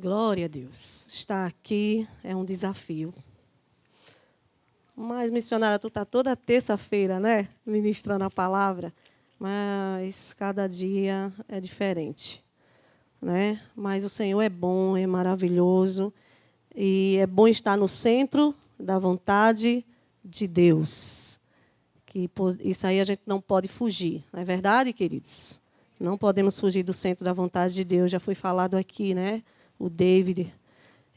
Glória a Deus. Estar aqui é um desafio. Mas, missionária, tu está toda terça-feira, né? Ministrando a palavra. Mas cada dia é diferente, né? Mas o Senhor é bom, é maravilhoso. E é bom estar no centro da vontade de Deus. Isso aí a gente não pode fugir. Não é verdade, queridos? Não podemos fugir do centro da vontade de Deus. Já foi falado aqui, né? O David.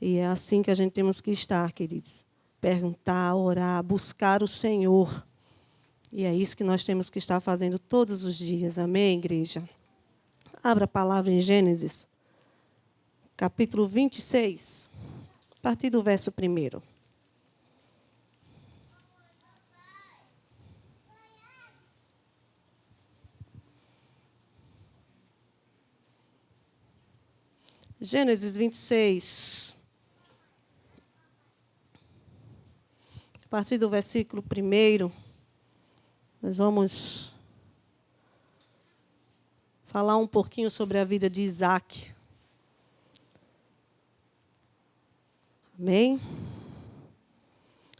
E é assim que a gente temos que estar, queridos. Perguntar, orar, buscar o Senhor. E é isso que nós temos que estar fazendo todos os dias. Amém, igreja? Abra a palavra em Gênesis, capítulo 26, a partir do verso 1. Gênesis 26, a partir do versículo 1, nós vamos falar um pouquinho sobre a vida de Isaac. Amém?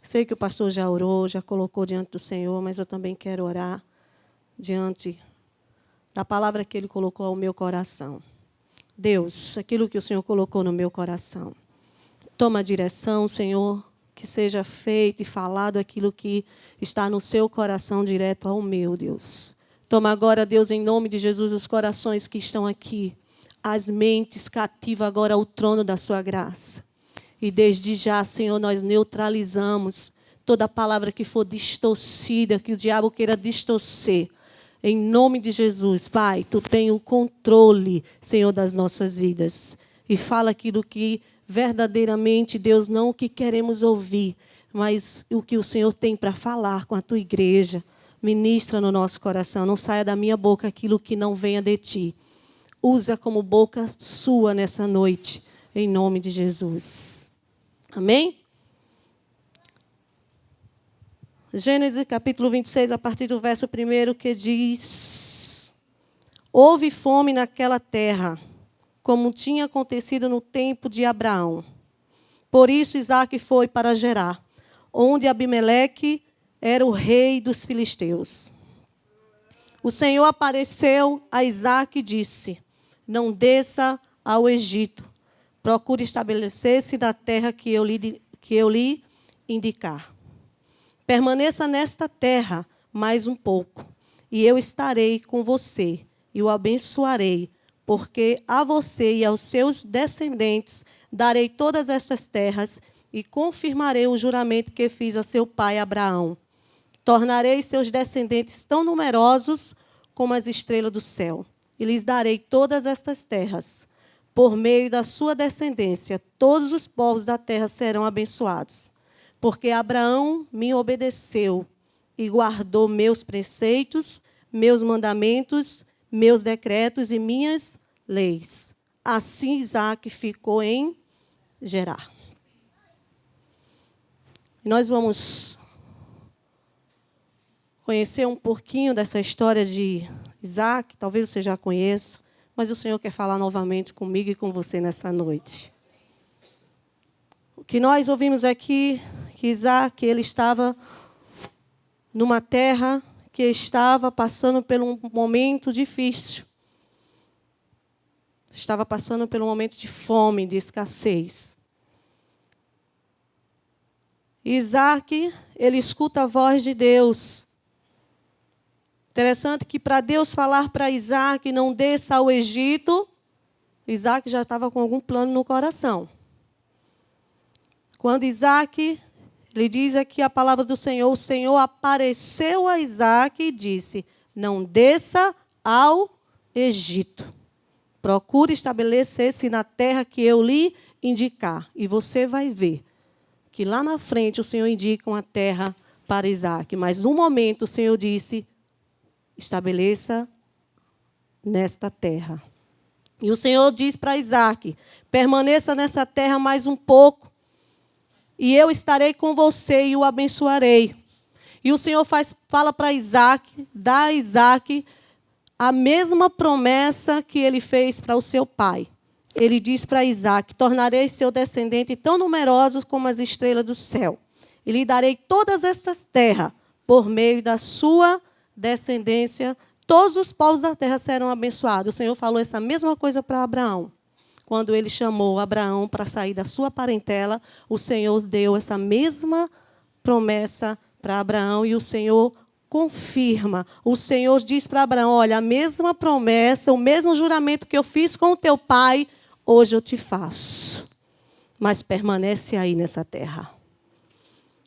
Sei que o pastor já orou, já colocou diante do Senhor, mas eu também quero orar diante da palavra que Ele colocou ao meu coração. Deus, aquilo que o Senhor colocou no meu coração. Toma a direção, Senhor, que seja feito e falado aquilo que está no seu coração direto ao meu, Deus. Toma agora, Deus, em nome de Jesus, os corações que estão aqui, as mentes, cativa agora ao trono da sua graça. E desde já, Senhor, nós neutralizamos toda palavra que for distorcida, que o diabo queira distorcer. Em nome de Jesus, Pai, Tu tem o controle, Senhor, das nossas vidas. E fala aquilo que verdadeiramente, Deus, não o que queremos ouvir, mas o que o Senhor tem para falar com a Tua igreja. Ministra no nosso coração, não saia da minha boca aquilo que não venha de Ti. Usa como boca sua nessa noite, em nome de Jesus. Amém? Gênesis capítulo 26, a partir do verso 1, que diz: Houve fome naquela terra, como tinha acontecido no tempo de Abraão. Por isso Isaque foi para Gerar, onde Abimeleque era o rei dos filisteus. O Senhor apareceu a Isaque e disse: Não desça ao Egito, procure estabelecer-se na terra que eu lhe indicar. Permaneça nesta terra mais um pouco, e eu estarei com você, e o abençoarei, porque a você e aos seus descendentes darei todas estas terras, e confirmarei o juramento que fiz a seu pai Abraão. Tornarei seus descendentes tão numerosos como as estrelas do céu, e lhes darei todas estas terras. Por meio da sua descendência, todos os povos da terra serão abençoados. Porque Abraão me obedeceu e guardou meus preceitos, meus mandamentos, meus decretos e minhas leis. Assim Isaque ficou em Gerar. Nós vamos conhecer um pouquinho dessa história de Isaque. Talvez você já conheça, mas o Senhor quer falar novamente comigo e com você nessa noite. O que nós ouvimos aqui, que Isaque, ele estava numa terra que estava passando por um momento difícil. Estava passando por um momento de fome, de escassez. Isaque, ele escuta a voz de Deus. Interessante que para Deus falar para Isaque, não desça ao Egito, Isaque já estava com algum plano no coração. Quando Isaque, ele diz aqui a palavra do Senhor, o Senhor apareceu a Isaque e disse: Não desça ao Egito. Procure estabelecer-se na terra que eu lhe indicar. E você vai ver que lá na frente o Senhor indica uma terra para Isaque. Mas no momento o Senhor disse: estabeleça nesta terra. E o Senhor diz para Isaque: permaneça nessa terra mais um pouco, e eu estarei com você e o abençoarei. E o Senhor fala para Isaque, dá a Isaque a mesma promessa que ele fez para o seu pai. ele diz para Isaac: tornarei seu descendente tão numerosos como as estrelas do céu. E lhe darei todas estas terras, por meio da sua descendência. Todos os povos da terra serão abençoados. O Senhor falou essa mesma coisa para Abraão. Quando ele chamou Abraão para sair da sua parentela, o Senhor deu essa mesma promessa para Abraão e o Senhor confirma. O Senhor diz para Abraão: olha, a mesma promessa, o mesmo juramento que eu fiz com o teu pai, hoje eu te faço. Mas permanece aí nessa terra.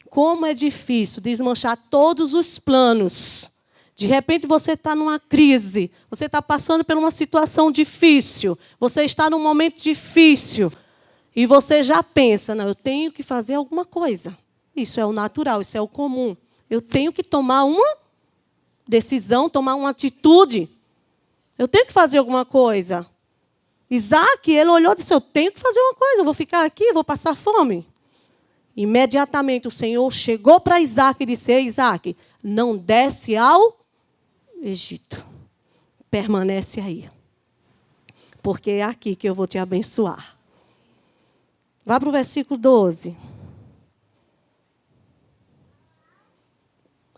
Como é difícil desmanchar todos os planos. De repente você está numa crise, você está passando por uma situação difícil, você está num momento difícil e você já pensa: não, eu tenho que fazer alguma coisa. Isso é o natural, isso é o comum. Eu tenho que tomar uma decisão, tomar uma atitude. Eu tenho que fazer alguma coisa. Isaac, ele olhou e disse: eu tenho que fazer uma coisa, eu vou ficar aqui, eu vou passar fome. Imediatamente o Senhor chegou para Isaac e disse: ei, Isaac, não desce ao Egito. Permanece aí. Porque é aqui que eu vou te abençoar. Vá para o versículo 12.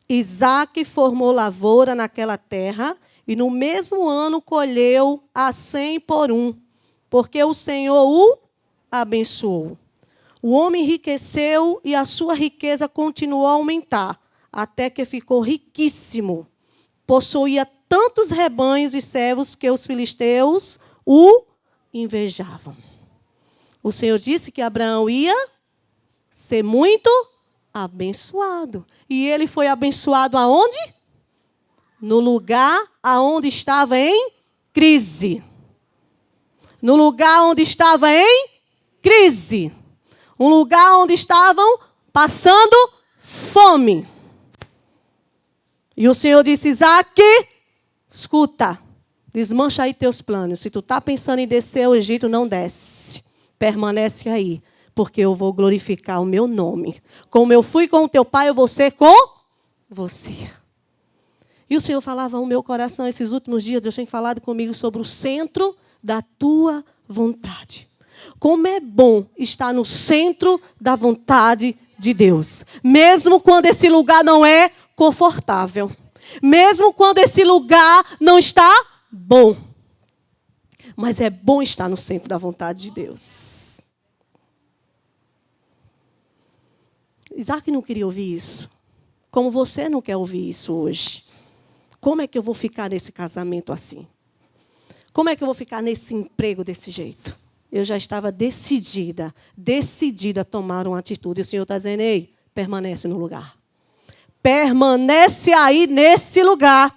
Isaac formou lavoura naquela terra e no mesmo ano colheu a 100 por um, porque o Senhor o abençoou. O homem enriqueceu e a sua riqueza continuou a aumentar, até que ficou riquíssimo. Possuía tantos rebanhos e servos que os filisteus o invejavam. O Senhor disse que Abraão ia ser muito abençoado. E ele foi abençoado aonde? No lugar aonde estava em crise. No lugar onde estava em crise. Um lugar onde estavam passando fome. E o Senhor disse: Isaac, escuta, desmancha aí teus planos. Se tu está pensando em descer ao Egito, não desce. Permanece aí, porque eu vou glorificar o meu nome. Como eu fui com o teu pai, eu vou ser com você. E o Senhor falava ao meu coração esses últimos dias, Deus tem falado comigo sobre o centro da tua vontade. Como é bom estar no centro da vontade de Deus. Mesmo quando esse lugar não é confortável. Mesmo quando esse lugar não está bom. Mas é bom estar no centro da vontade de Deus. Isaac não queria ouvir isso. Como você não quer ouvir isso hoje. Como é que eu vou ficar nesse casamento assim? Como é que eu vou ficar nesse emprego desse jeito? Eu já estava decidida a tomar uma atitude. E o Senhor está dizendo: ei, permanece no lugar. Permanece aí nesse lugar.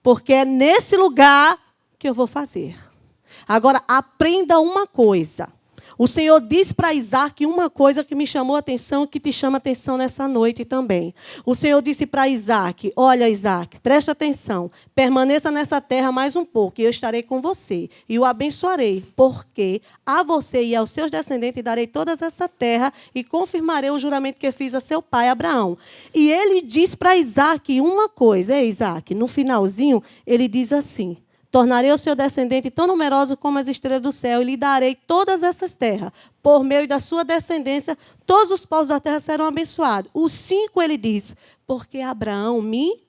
Porque é nesse lugar que eu vou fazer. Agora, aprenda uma coisa. O Senhor diz para Isaac uma coisa que me chamou a atenção, que te chama a atenção nessa noite também. O Senhor disse para Isaac: olha, Isaac, presta atenção, permaneça nessa terra mais um pouco, e eu estarei com você, e o abençoarei, porque a você e aos seus descendentes darei toda essa terra, e confirmarei o juramento que fiz a seu pai Abraão. E ele diz para Isaac uma coisa: Isaac, no finalzinho, ele diz assim: tornarei o seu descendente tão numeroso como as estrelas do céu, e lhe darei todas essas terras. Por meio da sua descendência, todos os povos da terra serão abençoados. O 5 ele diz: porque Abraão me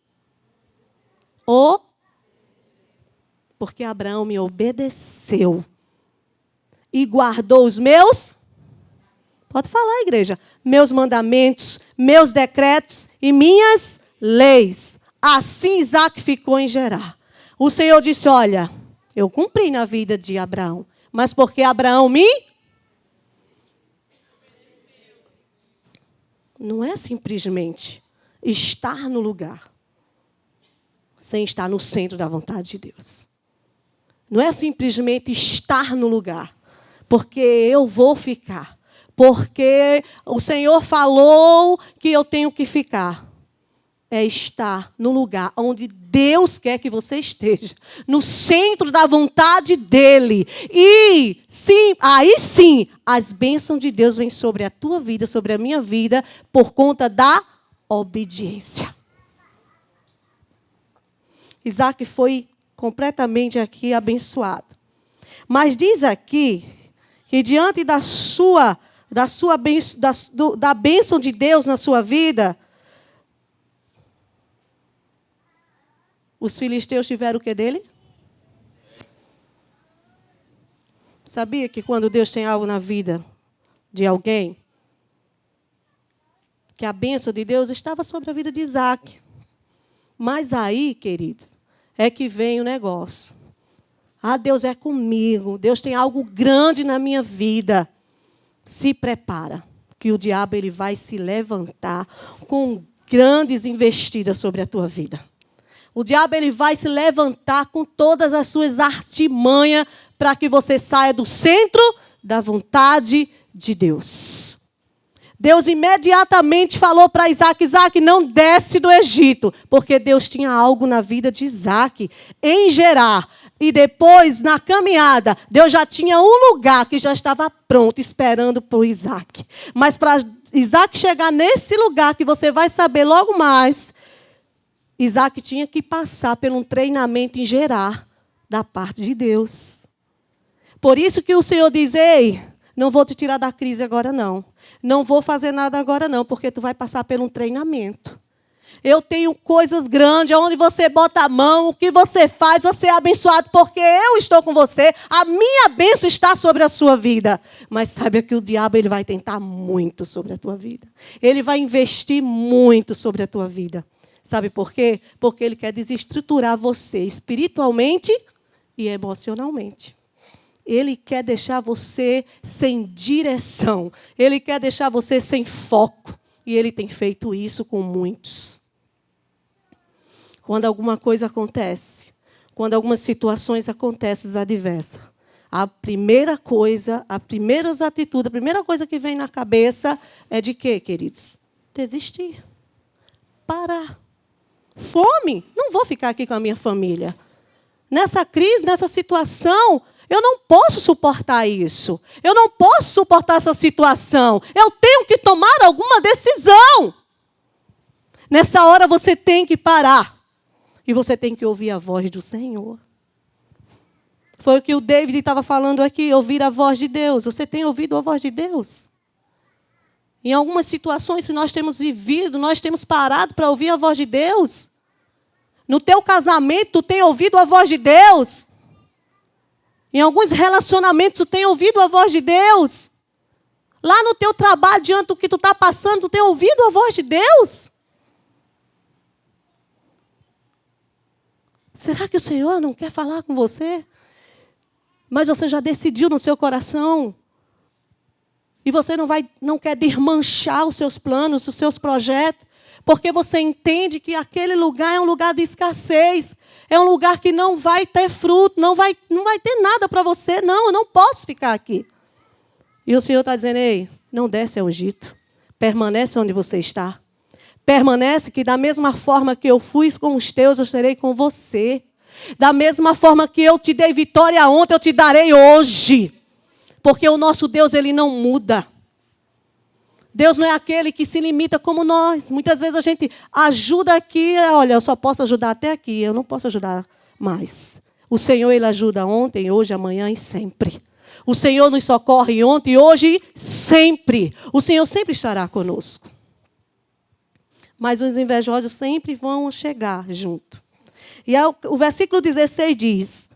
obedeceu e guardou os meus, pode falar, igreja, meus mandamentos, meus decretos e minhas leis. Assim Isaac ficou em Gerar. O Senhor disse: olha, eu cumpri na vida de Abraão, mas porque Abraão não é simplesmente estar no lugar, sem estar no centro da vontade de Deus. Não é simplesmente estar no lugar, porque eu vou ficar, porque o Senhor falou que eu tenho que ficar. É estar no lugar onde Deus quer que você esteja, no centro da vontade dEle. E sim, aí sim, as bênçãos de Deus vêm sobre a tua vida, sobre a minha vida, por conta da obediência. Isaac foi completamente aqui abençoado. Mas diz aqui que diante da bênção de Deus na sua vida, os filisteus tiveram o que dele? Sabia que quando Deus tem algo na vida de alguém, que a bênção de Deus estava sobre a vida de Isaac. Mas aí, queridos, é que vem o negócio. Ah, Deus é comigo, Deus tem algo grande na minha vida. Se prepara, que o diabo ele vai se levantar com grandes investidas sobre a tua vida. O diabo ele vai se levantar com todas as suas artimanhas para que você saia do centro da vontade de Deus. Deus imediatamente falou para Isaac, Isaac, não desce do Egito, porque Deus tinha algo na vida de Isaac, em Gerar. E depois, na caminhada, Deus já tinha um lugar que já estava pronto, esperando por Isaac. Mas para Isaac chegar nesse lugar, que você vai saber logo mais, Isaac tinha que passar por um treinamento em Gerar, da parte de Deus. Por isso que o Senhor diz, ei, não vou te tirar da crise agora não. Não vou fazer nada agora não, porque tu vai passar por um treinamento. Eu tenho coisas grandes, onde você bota a mão, o que você faz, você é abençoado, porque eu estou com você, a minha bênção está sobre a sua vida. Mas saiba que o diabo ele vai tentar muito sobre a tua vida. Ele vai investir muito sobre a tua vida. Sabe por quê? Porque ele quer desestruturar você espiritualmente e emocionalmente. Ele quer deixar você sem direção. Ele quer deixar você sem foco. E ele tem feito isso com muitos. Quando alguma coisa acontece, quando algumas situações acontecem adversas, a primeira coisa, a primeira atitude, a primeira coisa que vem na cabeça é de quê, queridos? Desistir. Parar. Fome. Não vou ficar aqui com a minha família. Nessa crise, nessa situação, eu não posso suportar isso. Eu não posso suportar essa situação. Eu tenho que tomar alguma decisão. Nessa hora você tem que parar. E você tem que ouvir a voz do Senhor. Foi o que o David estava falando aqui, ouvir a voz de Deus. Você tem ouvido a voz de Deus? Em algumas situações que nós temos vivido, nós temos parado para ouvir a voz de Deus. No teu casamento, tu tem ouvido a voz de Deus? Em alguns relacionamentos, tu tem ouvido a voz de Deus? Lá no teu trabalho, diante do que tu está passando, tu tem ouvido a voz de Deus? Será que o Senhor não quer falar com você? Mas você já decidiu no seu coração. E você não quer desmanchar os seus planos, os seus projetos. Porque você entende que aquele lugar é um lugar de escassez. É um lugar que não vai ter fruto, não vai ter nada para você. Não, eu não posso ficar aqui. E o Senhor está dizendo, ei, não desce ao Egito. Permanece onde você está. Permanece que da mesma forma que eu fui com os teus, eu estarei com você. Da mesma forma que eu te dei vitória ontem, eu te darei hoje. Porque o nosso Deus, ele não muda. Deus não é aquele que se limita como nós. Muitas vezes a gente ajuda aqui, olha, eu só posso ajudar até aqui, eu não posso ajudar mais. O Senhor, ele ajuda ontem, hoje, amanhã e sempre. O Senhor nos socorre ontem, hoje e sempre. O Senhor sempre estará conosco. Mas os invejosos sempre vão chegar junto. E o versículo 16 diz,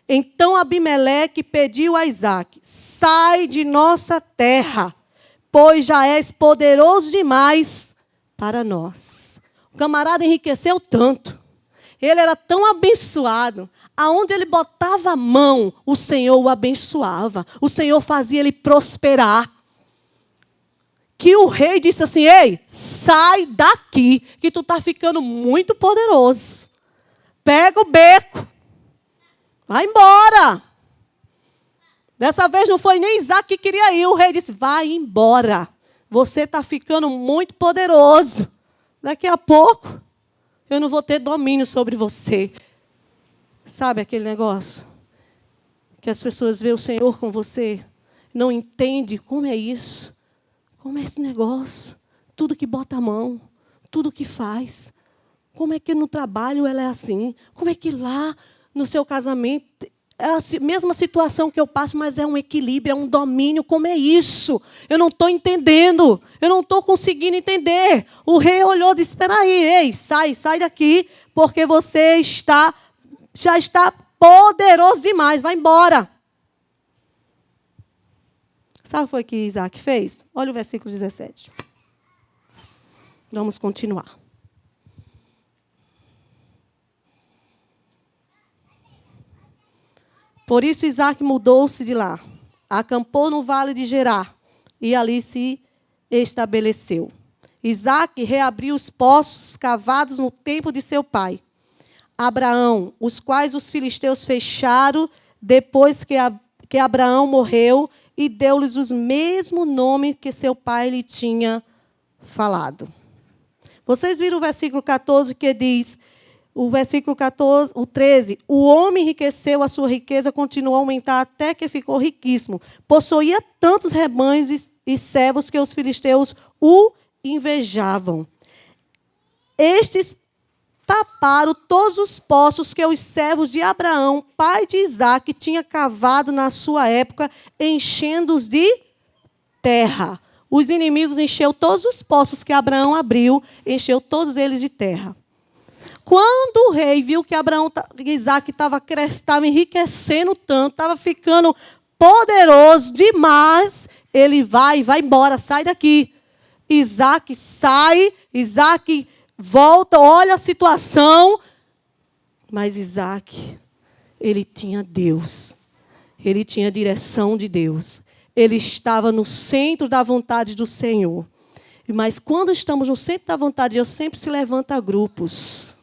então Abimeleque pediu a Isaac, sai de nossa terra, pois já és poderoso demais para nós. O camarada enriqueceu tanto. Ele era tão abençoado. Aonde ele botava a mão, o Senhor o abençoava. O Senhor fazia ele prosperar. Que o rei disse assim, ei, sai daqui, que tu está ficando muito poderoso. Pega o beco. Vai embora. Dessa vez não foi nem Isaac que queria ir. O rei disse, vai embora. Você está ficando muito poderoso. Daqui a pouco, eu não vou ter domínio sobre você. Sabe aquele negócio? Que as pessoas veem o Senhor com você, não entendem como é isso. Como é esse negócio? Tudo que bota a mão, tudo que faz. Como é que no trabalho ela é assim? Como é que lá no seu casamento É a mesma situação que eu passo, mas é um equilíbrio, é um domínio. Como é isso? Eu não estou entendendo. Eu não estou conseguindo entender. O rei olhou e disse, espera aí, ei, sai daqui, porque você já está poderoso demais, vai embora. Sabe o que foi que Isaac fez? Olha o versículo 17. Vamos continuar. Por isso Isaac mudou-se de lá, acampou no vale de Gerar e ali se estabeleceu. Isaac reabriu os poços cavados no tempo de seu pai, Abraão, os quais os filisteus fecharam depois que Abraão morreu, e deu-lhes o mesmo nome que seu pai lhe tinha falado. Vocês viram o versículo 14 que diz, o versículo 14, o 13, o homem enriqueceu, a sua riqueza continuou a aumentar até que ficou riquíssimo. Possuía tantos rebanhos e servos que os filisteus o invejavam. Estes taparam todos os poços que os servos de Abraão, pai de Isaque, tinha cavado na sua época, enchendo-os de terra. Os inimigos encheu todos os poços que Abraão abriu, encheu todos eles de terra. Quando o rei viu que Isaque estava enriquecendo tanto, estava ficando poderoso demais, ele vai embora, sai daqui. Isaque sai, Isaque volta, olha a situação. Mas Isaque, ele tinha Deus. Ele tinha a direção de Deus. Ele estava no centro da vontade do Senhor. Mas quando estamos no centro da vontade de Deus, sempre se levanta grupos.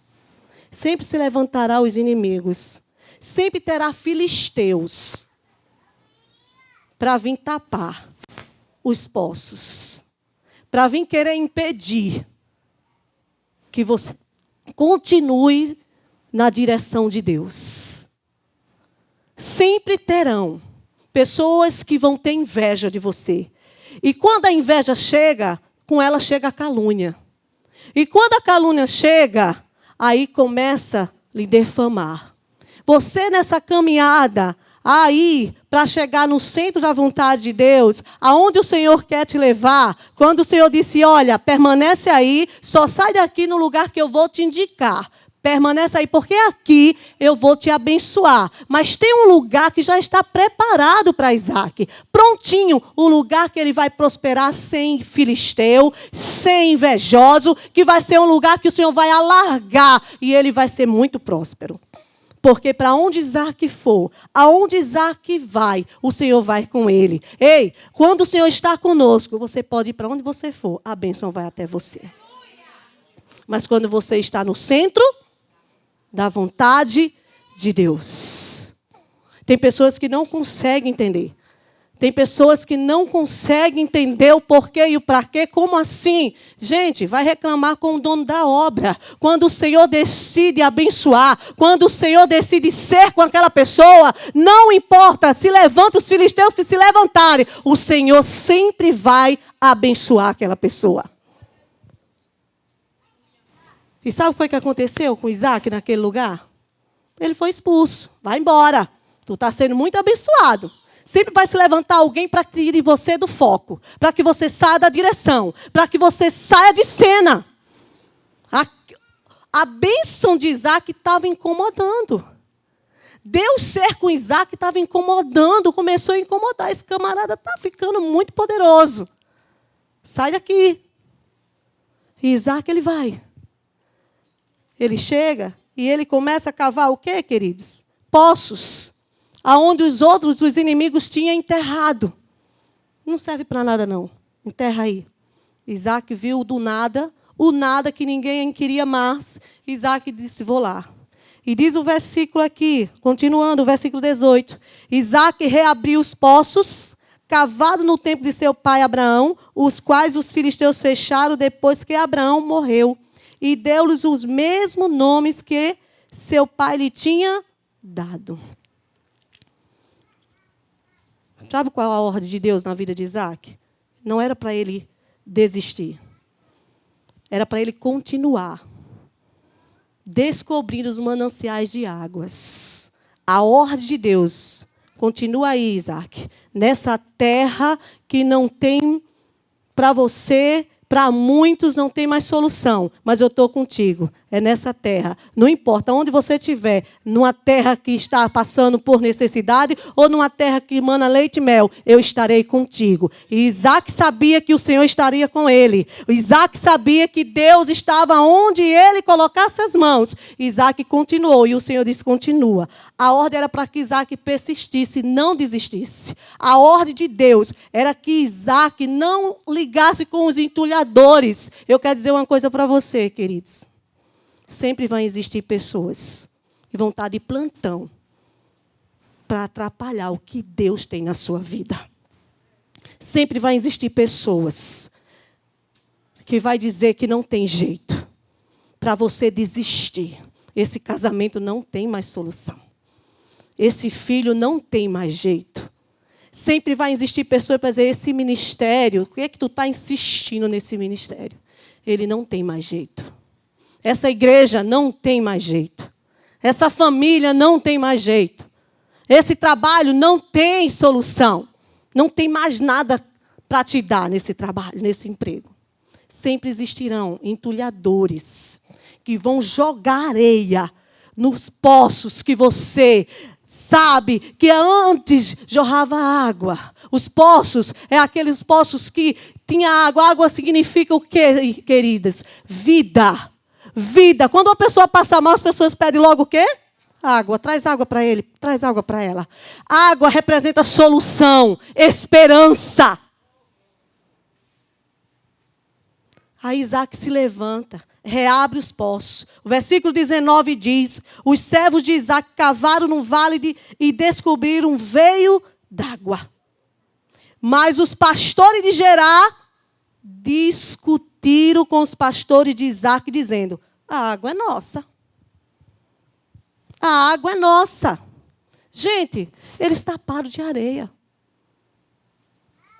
Sempre se levantará os inimigos. Sempre terá filisteus para vir tapar os poços. Para vir querer impedir que você continue na direção de Deus. Sempre terão pessoas que vão ter inveja de você. E quando a inveja chega, com ela chega a calúnia. E quando a calúnia chega, aí começa a lhe defamar. Você nessa caminhada aí, para chegar no centro da vontade de Deus, aonde o Senhor quer te levar, quando o Senhor disse, olha, permanece aí, só sai daqui no lugar que eu vou te indicar. Permanece aí, porque aqui eu vou te abençoar. Mas tem um lugar que já está preparado para Isaque. Prontinho, o lugar que ele vai prosperar sem filisteu, sem invejoso, que vai ser um lugar que o Senhor vai alargar e ele vai ser muito próspero. Porque para onde Isaque for, aonde Isaque vai, o Senhor vai com ele. Ei, quando o Senhor está conosco, você pode ir para onde você for, a bênção vai até você. Mas quando você está no centro da vontade de Deus. Tem pessoas que não conseguem entender. Tem pessoas que não conseguem entender o porquê e o para quê. Como assim? Gente, vai reclamar com o dono da obra. Quando o Senhor decide abençoar, quando o Senhor decide ser com aquela pessoa, não importa, se levanta os filisteus que se levantarem, o Senhor sempre vai abençoar aquela pessoa. E sabe o que foi que aconteceu com Isaque naquele lugar? Ele foi expulso. Vai embora. Tu está sendo muito abençoado. Sempre vai se levantar alguém para tirar você do foco. Para que você saia da direção. Para que você saia de cena. A bênção de Isaque estava incomodando. Deus ser com Isaque estava incomodando. Começou a incomodar. Esse camarada está ficando muito poderoso. Sai daqui. E Isaque ele vai. Ele chega e ele começa a cavar o quê, queridos? Poços. Aonde os inimigos tinham enterrado. Não serve para nada, não. Enterra aí. Isaque viu do nada, o nada que ninguém queria mais. Isaque disse, vou lá. E diz o versículo aqui, continuando, o versículo 18. Isaque reabriu os poços, cavados no tempo de seu pai Abraão, os quais os filisteus fecharam depois que Abraão morreu. E deu-lhes os mesmos nomes que seu pai lhe tinha dado. Sabe qual a ordem de Deus na vida de Isaque? Não era para ele desistir. Era para ele continuar. Descobrindo os mananciais de águas. A ordem de Deus continua aí, Isaac. Nessa terra que não tem para você, para muitos não tem mais solução, mas eu estou contigo. É nessa terra. Não importa onde você estiver, numa terra que está passando por necessidade ou numa terra que emana leite e mel, eu estarei contigo. E Isaac sabia que o Senhor estaria com ele. Isaac sabia que Deus estava onde ele colocasse as mãos. Isaac continuou e o Senhor disse, continua. A ordem era para que Isaac persistisse, não desistisse. A ordem de Deus era que Isaac não ligasse com os entulhadores. Eu quero dizer uma coisa para você, queridos. Sempre vão existir pessoas que vão estar de plantão para atrapalhar o que Deus tem na sua vida. Sempre vai existir pessoas que vai dizer que não tem jeito para você desistir. Esse casamento não tem mais solução. Esse filho não tem mais jeito. Sempre vai existir pessoas para dizer, esse ministério, por que é que tu está insistindo nesse ministério? Ele não tem mais jeito. Essa igreja não tem mais jeito. Essa família não tem mais jeito. Esse trabalho não tem solução. Não tem mais nada para te dar nesse trabalho, nesse emprego. Sempre existirão entulhadores que vão jogar areia nos poços que você sabe que antes jorrava água. Os poços é aqueles poços que tinha água. Água significa o quê, queridas? Vida. Vida. Quando uma pessoa passa mal, as pessoas pedem logo o quê? Água. Traz água para ele, traz água para ela. Água representa solução, esperança. Aí Isaac se levanta, reabre os poços. O versículo 19 diz, os servos de Isaac cavaram no vale e descobriram um veio d'água. Mas os pastores de Gerar discutiram com os pastores de Isaac, dizendo, a água é nossa. A água é nossa. Gente, eles taparam de areia.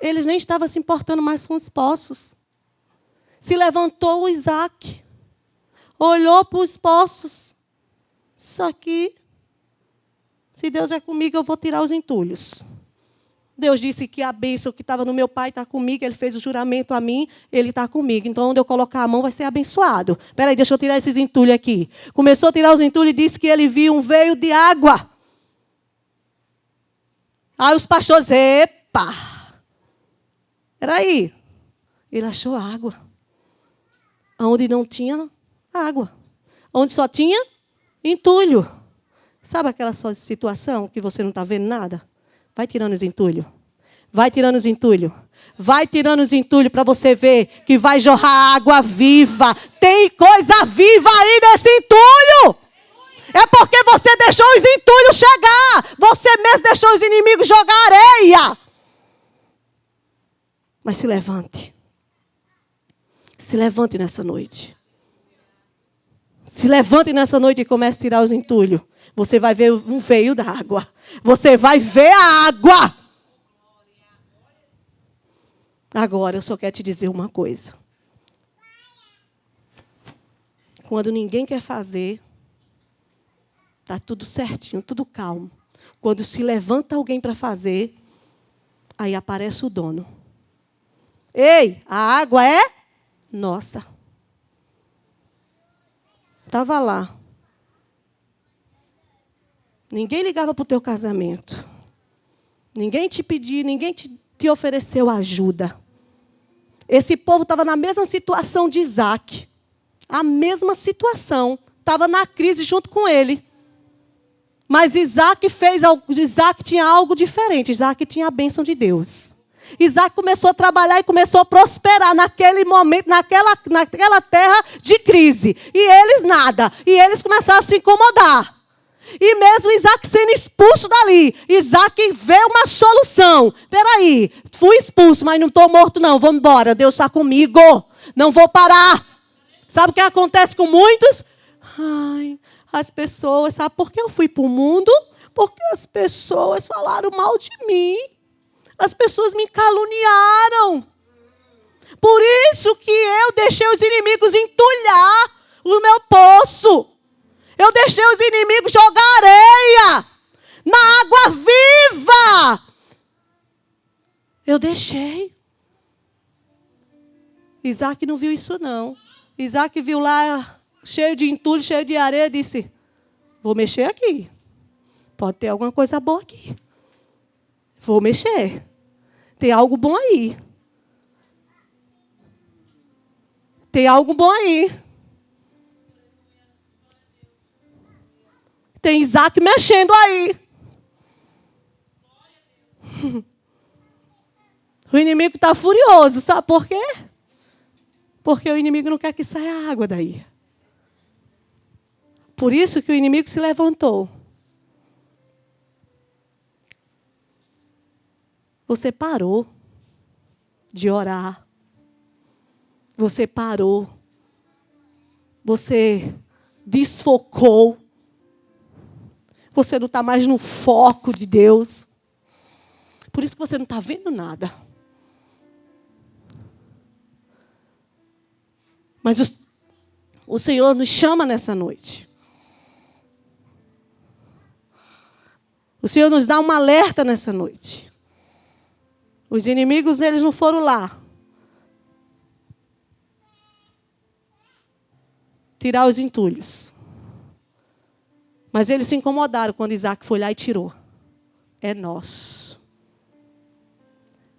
Eles nem estavam se importando mais com os poços. Se levantou o Isaac, olhou para os poços. Isso aqui, se Deus é comigo, eu vou tirar os entulhos. Deus disse que a bênção que estava no meu pai está comigo, ele fez o juramento a mim, ele está comigo. Então, onde eu colocar a mão vai ser abençoado. Espera aí, deixa eu tirar esses entulhos aqui. Começou a tirar os entulhos e disse que ele viu um veio de água. Aí os pastores, epa! Espera aí. Ele achou água. Onde não tinha água. Onde só tinha entulho. Sabe aquela só situação que você não está vendo nada? Vai tirando os entulhos. Vai tirando os entulhos. Vai tirando os entulhos para você ver que vai jorrar água viva. Tem coisa viva aí nesse entulho. É porque você deixou os entulhos chegar. Você mesmo deixou os inimigos jogar areia. Mas se levante. Se levante nessa noite. Se levante nessa noite e comece a tirar os entulhos. Você vai ver um veio da água. Você vai ver a água. Agora, eu só quero te dizer uma coisa. Quando ninguém quer fazer, está tudo certinho, tudo calmo. Quando se levanta alguém para fazer, aí aparece o dono. Ei, a água é nossa. Estava lá. Ninguém ligava para o teu casamento. Ninguém te pediu, ninguém te ofereceu ajuda. Esse povo estava na mesma situação de Isaac. A mesma situação. Estava na crise junto com ele. Mas Isaac tinha algo diferente. Isaac tinha a bênção de Deus. Isaac começou a trabalhar e começou a prosperar naquele momento, naquela terra de crise. E eles nada. E eles começaram a se incomodar. E mesmo Isaac sendo expulso dali, Isaac vê uma solução. Espera aí, fui expulso, mas não estou morto não, vamos embora. Deus está comigo, não vou parar. Sabe o que acontece com muitos? Ai, as pessoas, sabe por que eu fui para o mundo? Porque as pessoas falaram mal de mim. As pessoas me caluniaram. Por isso que eu deixei os inimigos entulhar o meu poço. Eu deixei os inimigos jogar areia. na água viva. Eu deixei. Isaac não viu isso, não. Isaac viu lá, cheio de entulho, cheio de areia, e disse, vou mexer aqui. Pode ter alguma coisa boa aqui. Vou mexer. Tem algo bom aí. Tem algo bom aí. Tem Isaac mexendo aí. O inimigo está furioso. Sabe por quê? Porque o inimigo não quer que saia água daí. Por isso que o inimigo se levantou. Você parou de orar. Você parou. Você desfocou. Você não está mais no foco de Deus. Por isso que você não está vendo nada. Mas o Senhor nos chama nessa noite. O Senhor nos dá um alerta nessa noite. Os inimigos, eles não foram lá tirar os entulhos. Mas eles se incomodaram quando Isaac foi lá e tirou. É nosso.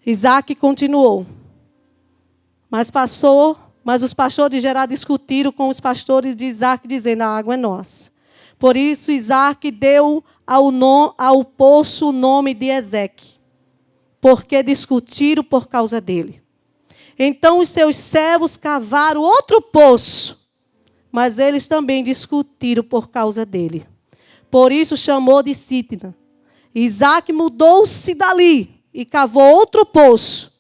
Isaac continuou. Mas os pastores de Gerar discutiram com os pastores de Isaac, dizendo, a água é nossa. Por isso Isaac deu ao poço o nome de Ezeque, porque discutiram por causa dele. Então os seus servos cavaram outro poço, mas eles também discutiram por causa dele. Por isso chamou de Sitna. Isaac mudou-se dali e cavou outro poço.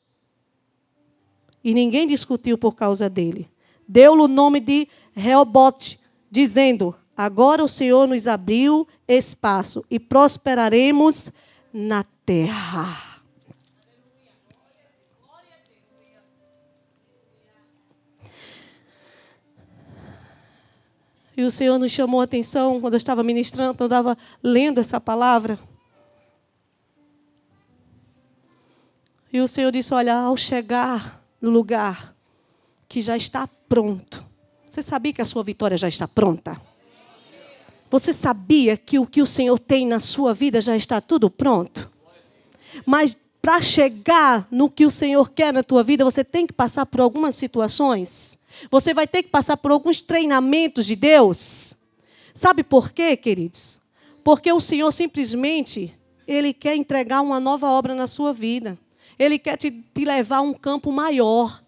E ninguém discutiu por causa dele. Deu-lhe o nome de Reobote, dizendo, agora o Senhor nos abriu espaço e prosperaremos na terra. E o Senhor nos chamou a atenção quando eu estava ministrando, quando eu estava lendo essa palavra. E o Senhor disse, olha, ao chegar no lugar que já está pronto. Você sabia que a sua vitória já está pronta? Você sabia que o que o Senhor tem na sua vida já está tudo pronto? Mas para chegar no que o Senhor quer na tua vida, você tem que passar por algumas situações. Você vai ter que passar por alguns treinamentos de Deus. Sabe por quê, queridos? Porque o Senhor simplesmente, Ele quer entregar uma nova obra na sua vida. Ele quer te levar a um campo maior.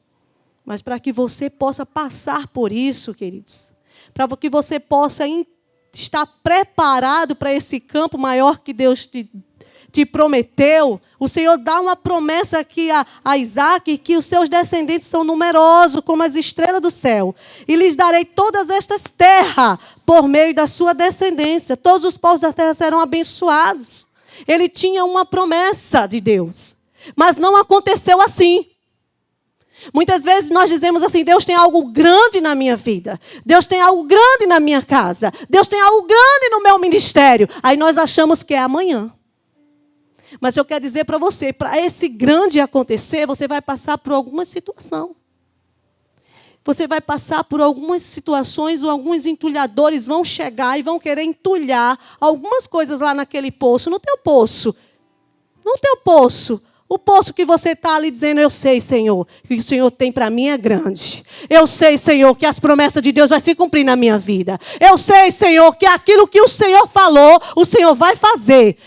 Mas para que você possa passar por isso, queridos, para que você possa estar preparado para esse campo maior que Deus te prometeu, o Senhor dá uma promessa aqui a Isaac, que os seus descendentes são numerosos como as estrelas do céu. E lhes darei todas estas terras por meio da sua descendência. Todos os povos da terra serão abençoados. Ele tinha uma promessa de Deus. Mas não aconteceu assim. Muitas vezes nós dizemos assim, Deus tem algo grande na minha vida. Deus tem algo grande na minha casa. Deus tem algo grande no meu ministério. Aí nós achamos que é amanhã. Mas eu quero dizer para você, para esse grande acontecer, você vai passar por alguma situação. Você vai passar por algumas situações, ou alguns entulhadores vão chegar e vão querer entulhar algumas coisas lá naquele poço, no teu poço. No teu poço. O poço que você está ali dizendo, eu sei, Senhor, que o Senhor tem para mim é grande. Eu sei, Senhor, que as promessas de Deus vão se cumprir na minha vida. Eu sei, Senhor, que aquilo que o Senhor falou, o Senhor vai fazer.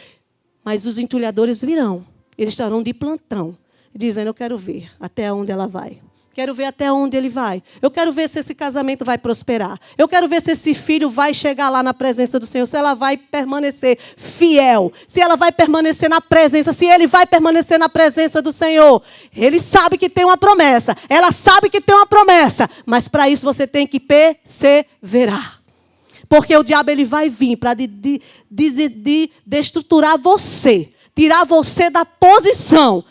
Mas os entulhadores virão. Eles estarão de plantão, dizendo, eu quero ver até onde ela vai. Quero ver até onde ele vai. Eu quero ver se esse casamento vai prosperar. Eu quero ver se esse filho vai chegar lá na presença do Senhor. Se ela vai permanecer fiel. Se ela vai permanecer na presença. Se ele vai permanecer na presença do Senhor. Ele sabe que tem uma promessa. Ela sabe que tem uma promessa. Mas para isso você tem que perseverar. Porque o diabo ele vai vir para destruturar você. Tirar você da posição.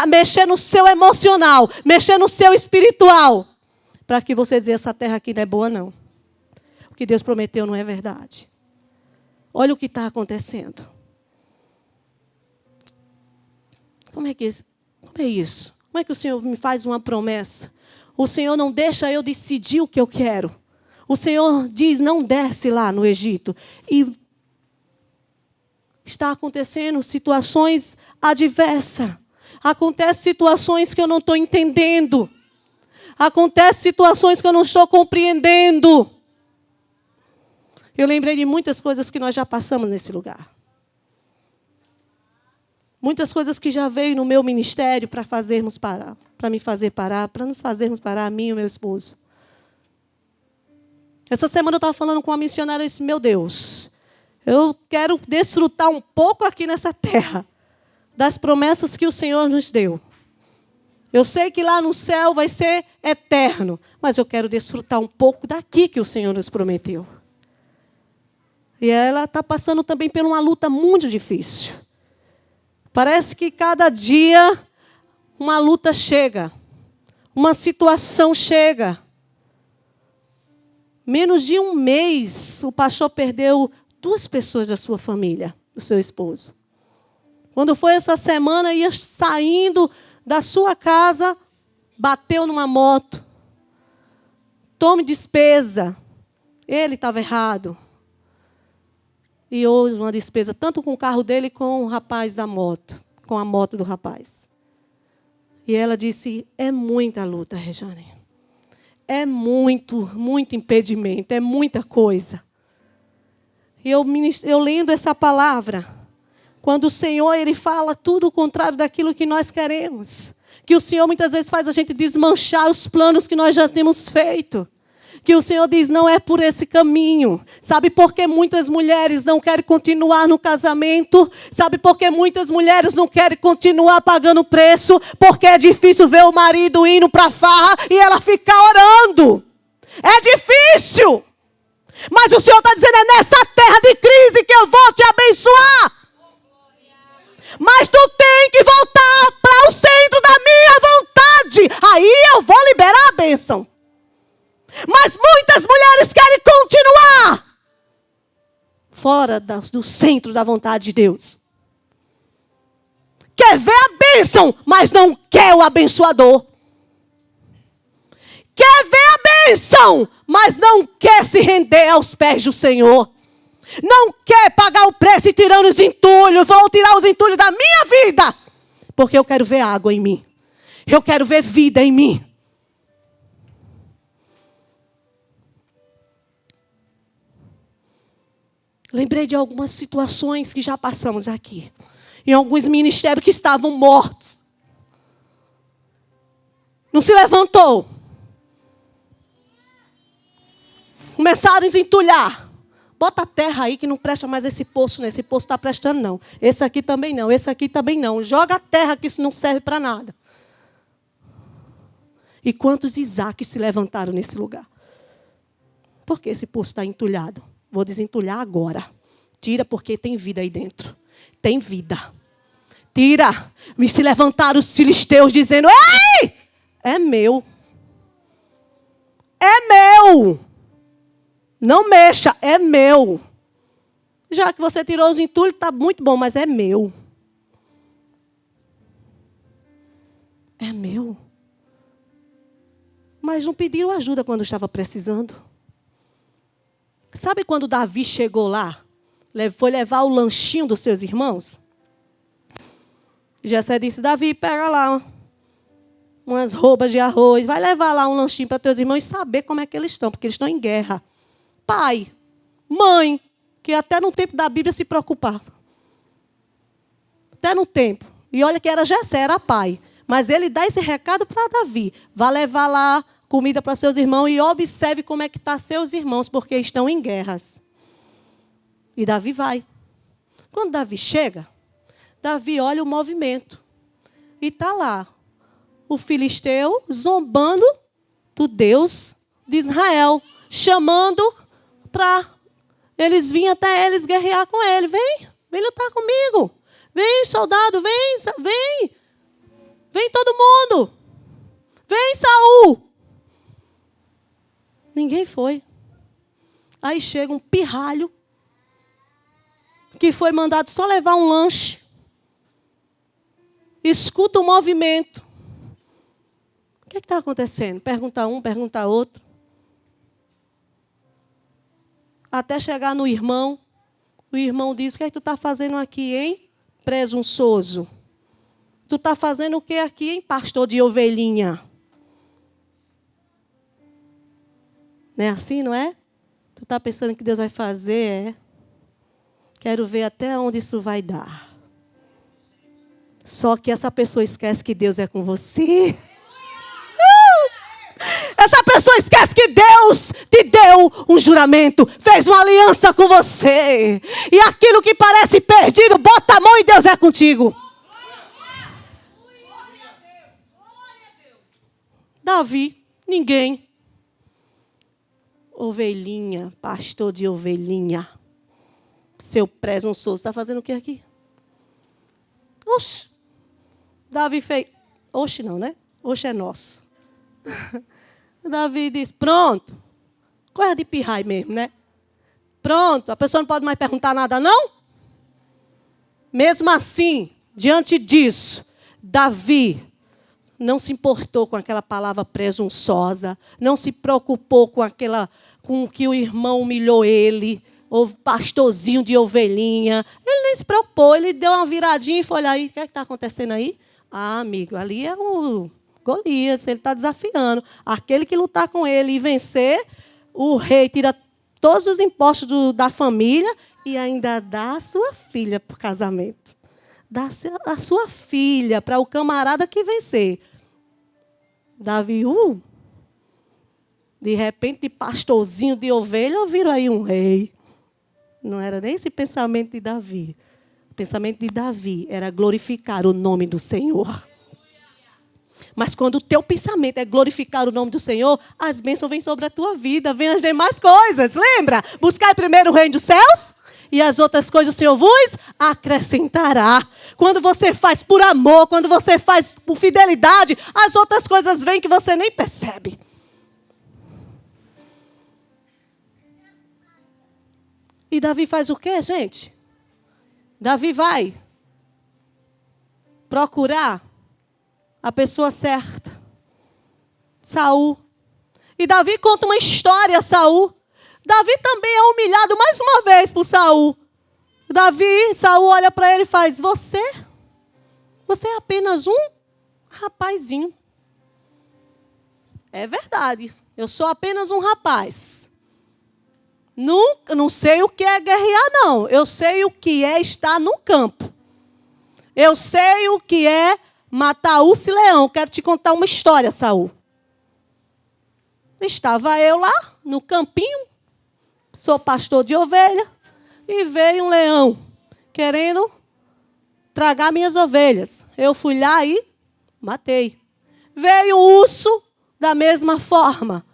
Mexer no seu emocional. Mexer no seu espiritual. Para que você dizer, essa terra aqui não é boa, não. O que Deus prometeu não é verdade. Olha o que está acontecendo. Como é isso? Como é que o Senhor me faz uma promessa? O Senhor não deixa eu decidir o que eu quero. O Senhor diz, não desce lá no Egito. E está acontecendo situações adversas. Acontecem situações que eu não estou entendendo. Acontecem situações que eu não estou compreendendo. Eu lembrei de muitas coisas que nós já passamos nesse lugar. Muitas coisas que já veio no meu ministério para fazermos parar, para me fazer parar, para nos fazermos parar, a mim e o meu esposo. Essa semana eu estava falando com uma missionária e disse, meu Deus, eu quero desfrutar um pouco aqui nessa terra das promessas que o Senhor nos deu. Eu sei que lá no céu vai ser eterno, mas eu quero desfrutar um pouco daqui que o Senhor nos prometeu. E ela está passando também por uma luta muito difícil. Parece que cada dia uma luta chega, uma situação chega. Menos de um mês, o pastor perdeu 2 pessoas da sua família, do seu esposo. Quando foi essa semana, ia saindo da sua casa, bateu numa moto. Tome despesa. Ele estava errado. E houve uma despesa, tanto com o carro dele, com o rapaz da moto, com a moto do rapaz. E ela disse, é muita luta, Rejane. É muito impedimento, é muita coisa. E eu lendo essa palavra, quando o Senhor ele fala tudo o contrário daquilo que nós queremos. Que o Senhor muitas vezes faz a gente desmanchar os planos que nós já temos feito. Que o Senhor diz, não é por esse caminho. Sabe por que muitas mulheres não querem continuar no casamento? Sabe por que muitas mulheres não querem continuar pagando preço? Porque é difícil ver o marido indo para a farra e ela ficar orando. É difícil. Mas o Senhor está dizendo, é nessa terra de crise que eu vou te abençoar. Mas tu tem que voltar para o centro da minha vontade. Aí eu vou liberar a bênção. Mas muitas mulheres querem continuar fora do centro da vontade de Deus. Quer ver a bênção, mas não quer o abençoador. Quer ver a bênção, mas não quer se render aos pés do Senhor. Não quer pagar o preço e tirando os entulhos. Vou tirar os entulhos da minha vida. Porque eu quero ver água em mim. Eu quero ver vida em mim. Lembrei de algumas situações que já passamos aqui. Em alguns ministérios que estavam mortos. Não se levantou. Começaram a desentulhar. Bota a terra aí que não presta mais esse poço. Esse poço está prestando não. Esse aqui também não. Esse aqui também não. Joga a terra que isso não serve para nada. E quantos Isaques se levantaram nesse lugar? Por que esse poço está entulhado? Vou desentulhar agora. Tira porque tem vida aí dentro. Tem vida. Tira. Me se levantaram os filisteus dizendo, ei! É meu. É meu. Não mexa, é meu. Já que você tirou os entulhos, está muito bom, mas é meu. É meu. Mas não pediram ajuda quando estava precisando. Sabe quando Davi chegou lá? Foi levar o lanchinho dos seus irmãos? Jessé disse, Davi, pega lá umas roupas de arroz. Vai levar lá um lanchinho para teus irmãos e saber como é que eles estão, porque eles estão em guerra. Pai, mãe, que até no tempo da Bíblia se preocupava. Até no tempo. E olha que era Jessé, era pai. Mas ele dá esse recado para Davi. Vai levar lá comida para seus irmãos e observe como é que estão seus irmãos, porque estão em guerras. E Davi vai. Quando Davi chega, Davi olha o movimento. E está lá o filisteu zombando do Deus de Israel, chamando para eles virem até eles guerrear com ele. Vem lutar comigo. Vem, soldado, vem. Vem todo mundo. Vem, Saul. Ninguém foi. Aí chega um pirralho que foi mandado só levar um lanche. escuta o movimento. O que está acontecendo? Pergunta um, pergunta outro. Até chegar no irmão. O irmão diz, o que é que tu está fazendo aqui, hein, presunçoso? Tu está fazendo o que aqui, hein, pastor de ovelhinha? Não é assim, não é? Tu está pensando que Deus vai fazer, é? Quero ver até onde isso vai dar. Só que essa pessoa esquece que Deus é com você. Essa pessoa esquece que Deus te deu um juramento, fez uma aliança com você. E aquilo que parece perdido, bota a mão e Deus é contigo. Davi, ninguém. Ovelhinha, pastor de ovelhinha. Seu presunçoso, está fazendo o que aqui? Oxe. Davi fez... Oxe não, né? Oxe é nosso. Davi diz, pronto. Coisa de pirrai mesmo, né? Pronto, a pessoa não pode mais perguntar nada, não? Mesmo assim, diante disso, Davi não se importou com aquela palavra presunçosa, não se preocupou com que o irmão humilhou ele, o pastorzinho de ovelhinha. Ele nem se preocupou, ele deu uma viradinha e foi olhar aí, o que está acontecendo aí? Ah, amigo, ali é o Golias, ele está desafiando. Aquele que lutar com ele e vencer, o rei tira todos os impostos da família e ainda dá a sua filha para o casamento. Dá a sua filha para o camarada que vencer. Davi, de repente, de pastorzinho de ovelha, viram aí um rei. Não era nem esse pensamento de Davi. O pensamento de Davi era glorificar o nome do Senhor. Mas quando o teu pensamento é glorificar o nome do Senhor, as bênçãos vêm sobre a tua vida, vêm as demais coisas. Lembra? Buscai primeiro o reino dos céus e as outras coisas o Senhor vos acrescentará. Quando você faz por amor, quando você faz por fidelidade, as outras coisas vêm que você nem percebe. E Davi faz o quê, gente? Davi vai procurar a pessoa certa. Saul. E Davi conta uma história a Saul. Davi também é humilhado mais uma vez por Saul. Saul olha para ele e faz, você é apenas um rapazinho. É verdade, eu sou apenas um rapaz. Não sei o que é guerrear, não. Eu sei o que é estar no campo. Eu sei o que é matar urso e leão. Quero te contar uma história, Saul. Estava eu lá, no campinho, sou pastor de ovelha, e veio um leão, querendo tragar minhas ovelhas. Eu fui lá e matei. Veio o urso, da mesma forma,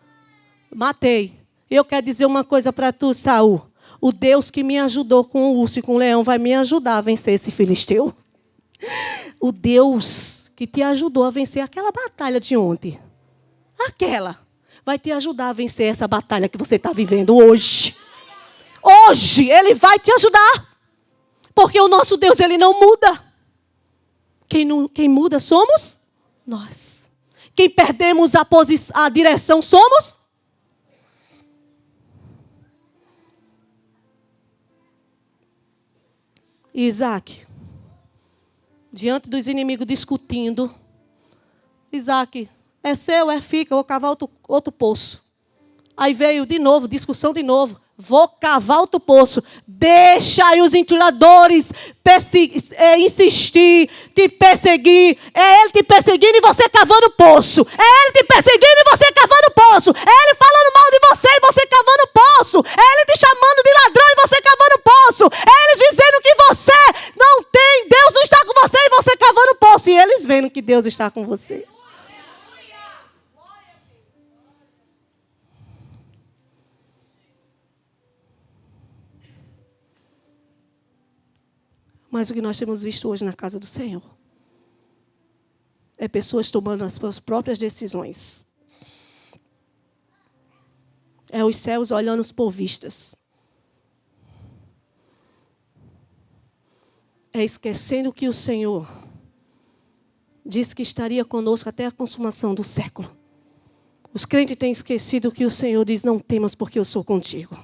matei. Eu quero dizer uma coisa para tu, Saul. O Deus que me ajudou com o urso e com o leão vai me ajudar a vencer esse filisteu. O Deus que te ajudou a vencer aquela batalha de ontem. Vai te ajudar a vencer essa batalha que você está vivendo hoje. Hoje Ele vai te ajudar. Porque o nosso Deus, Ele não muda. Quem muda somos nós. Quem perdemos a direção somos Isaac. Diante dos inimigos discutindo. Isaac, é seu, fica, eu vou cavar outro poço. Aí veio de novo, discussão de novo. Vou cavar outro poço. Deixa aí os entulhadores insistir, te perseguir. É ele te perseguindo e você cavando poço. É ele te perseguindo e você cavando poço. É ele falando mal de você e você cavando poço. É ele te chamando de ladrão e você cavando poço. É ele dizendo que você não tem, Deus não está com você e você cavando poço. E eles vendo que Deus está com você. Mas o que nós temos visto hoje na casa do Senhor é pessoas tomando as suas próprias decisões. É os céus olhando os povistas. É esquecendo que o Senhor disse que estaria conosco até a consumação do século. Os crentes têm esquecido que o Senhor diz, não temas porque eu sou contigo.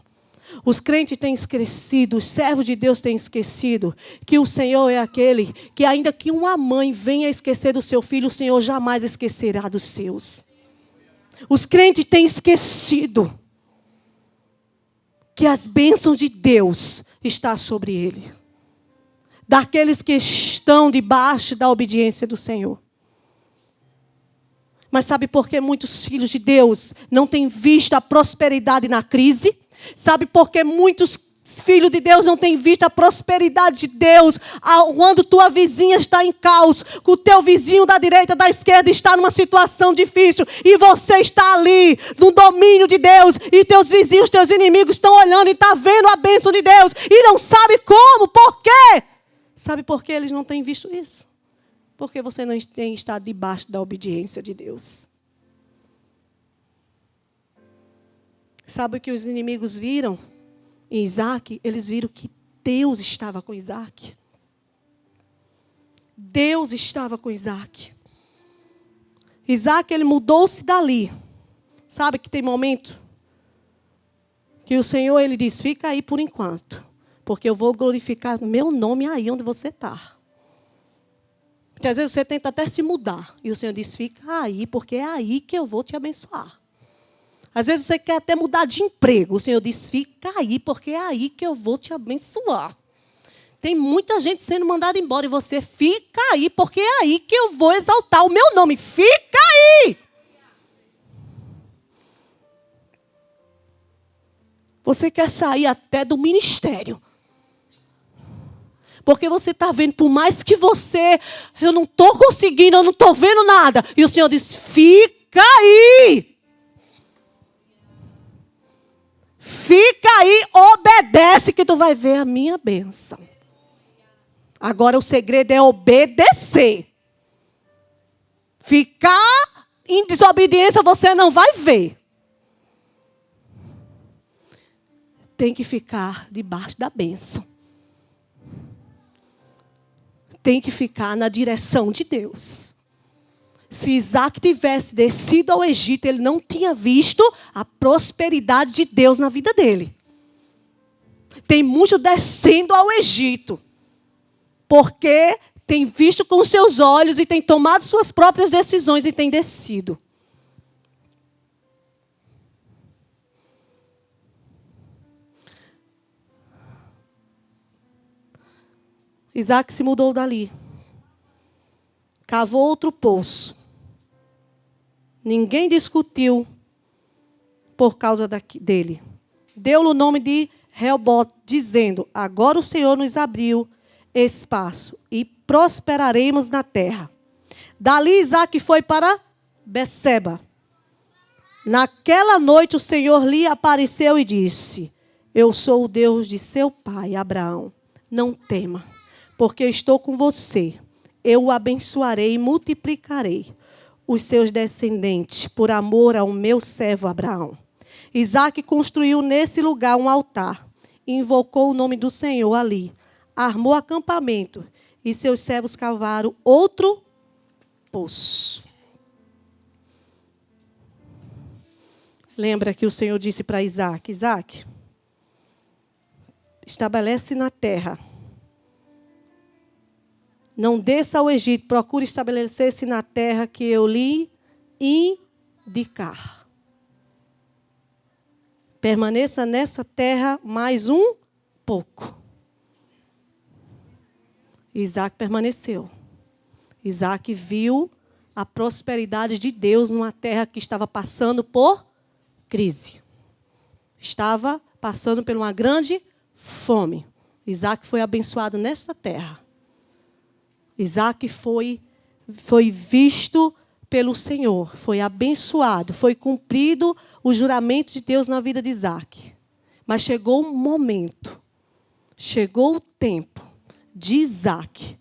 Os crentes têm esquecido, os servos de Deus têm esquecido que o Senhor é aquele que ainda que uma mãe venha esquecer do seu filho, o Senhor jamais esquecerá dos seus. Os crentes têm esquecido que as bênçãos de Deus estão sobre ele. Daqueles que estão debaixo da obediência do Senhor. Mas sabe por que muitos filhos de Deus não têm visto a prosperidade na crise? Sabe por que muitos filhos de Deus não têm visto a prosperidade de Deus quando tua vizinha está em caos, o teu vizinho da direita, da esquerda está numa situação difícil e você está ali no domínio de Deus e teus vizinhos, teus inimigos estão olhando e estão vendo a bênção de Deus e não sabe como, por quê? Sabe por que eles não têm visto isso? Porque você não tem estado debaixo da obediência de Deus. Sabe o que os inimigos viram em Isaac? Eles viram que Deus estava com Isaac. Deus estava com Isaac. Isaac, ele mudou-se dali. Sabe que tem momento que o Senhor, ele diz, fica aí por enquanto, porque eu vou glorificar meu nome aí onde você está. Porque às vezes você tenta até se mudar. E o Senhor diz, fica aí, porque é aí que eu vou te abençoar. Às vezes você quer até mudar de emprego. O Senhor diz, fica aí, porque é aí que eu vou te abençoar. Tem muita gente sendo mandada embora e você fica aí, porque é aí que eu vou exaltar o meu nome. Fica aí! Você quer sair até do ministério. Porque você está vendo, por mais que eu não estou conseguindo, eu não estou vendo nada. E o Senhor diz, fica aí! Fica aí, obedece que tu vai ver a minha bênção. Agora o segredo é obedecer. Ficar em desobediência você não vai ver. Tem que ficar debaixo da bênção. Tem que ficar na direção de Deus. Se Isaac tivesse descido ao Egito, ele não tinha visto a prosperidade de Deus na vida dele. Tem muitos descendo ao Egito, porque tem visto com seus olhos e tem tomado suas próprias decisões e tem descido. Isaac se mudou dali. Cavou outro poço. Ninguém discutiu por causa dele. Deu-lhe o nome de Reobote, dizendo, agora o Senhor nos abriu espaço e prosperaremos na terra. Dali Isaac foi para Beceba. Naquela noite o Senhor lhe apareceu e disse, eu sou o Deus de seu pai, Abraão. Não tema, porque estou com você. Eu o abençoarei e multiplicarei os seus descendentes, por amor ao meu servo Abraão. Isaac construiu nesse lugar um altar, e invocou o nome do Senhor ali. Armou acampamento, e seus servos cavaram outro poço. Lembra que o Senhor disse para Isaac, Isaac, estabelece na terra. Não desça ao Egito, procure estabelecer-se na terra que eu lhe indicar. Permaneça nessa terra mais um pouco. Isaac permaneceu. Isaac viu a prosperidade de Deus numa terra que estava passando por crise. Estava passando por uma grande fome. Isaac foi abençoado nessa terra. Isaac foi visto pelo Senhor, foi abençoado, foi cumprido o juramento de Deus na vida de Isaac. Mas chegou um momento, chegou o tempo de Isaac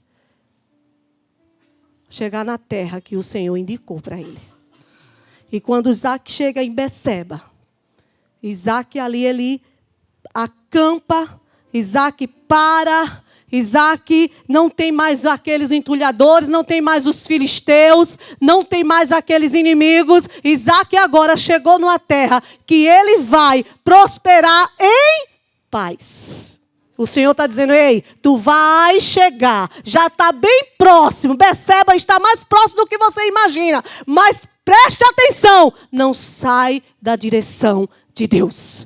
chegar na terra que o Senhor indicou para ele. E quando Isaac chega em Beceba, Isaac ali, ele acampa, Isaac para, Isaac não tem mais aqueles entulhadores, não tem mais os filisteus, não tem mais aqueles inimigos. Isaac agora chegou numa terra que ele vai prosperar em paz. O Senhor está dizendo, ei, tu vai chegar, já está bem próximo. Berseba está mais próximo do que você imagina. Mas preste atenção, não sai da direção de Deus.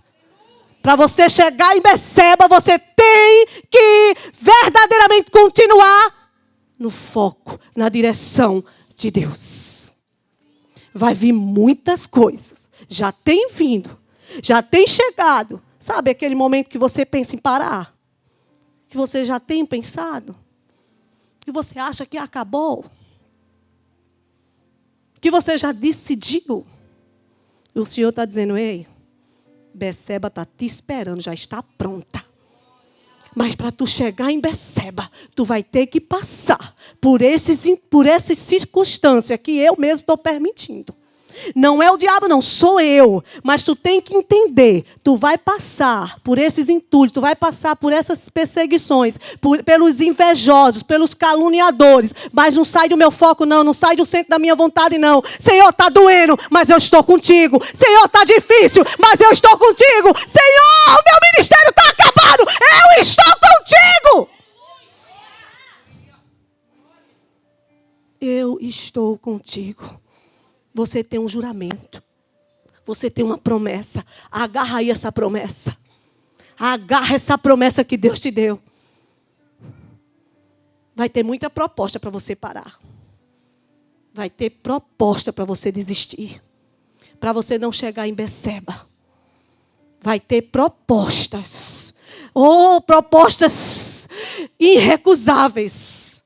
Para você chegar em Berseba, você tem que verdadeiramente continuar no foco, na direção de Deus. Vai vir muitas coisas. Já tem vindo. Já tem chegado. Sabe aquele momento que você pensa em parar? Que você já tem pensado? Que você acha que acabou? Que você já decidiu? E o Senhor está dizendo, ei, Berseba está te esperando, já está pronta. Mas para tu chegar em Berseba, tu vai ter que passar por essas circunstâncias que eu mesmo estou permitindo. Não é o diabo, não, sou eu. Mas tu tem que entender, tu vai passar por esses entulhos, tu vai passar por essas perseguições, pelos invejosos, pelos caluniadores. Mas não sai do meu foco, não sai do centro da minha vontade, não. Senhor, está doendo, mas eu estou contigo. Senhor, está difícil, mas eu estou contigo. Senhor, o meu ministério está acabado, eu estou contigo. Eu estou contigo. Você tem um juramento. Você tem uma promessa. Agarra aí essa promessa. Agarra essa promessa que Deus te deu. Vai ter muita proposta para você parar. Vai ter proposta para você desistir. Para você não chegar em Berseba. Vai ter propostas. Propostas irrecusáveis.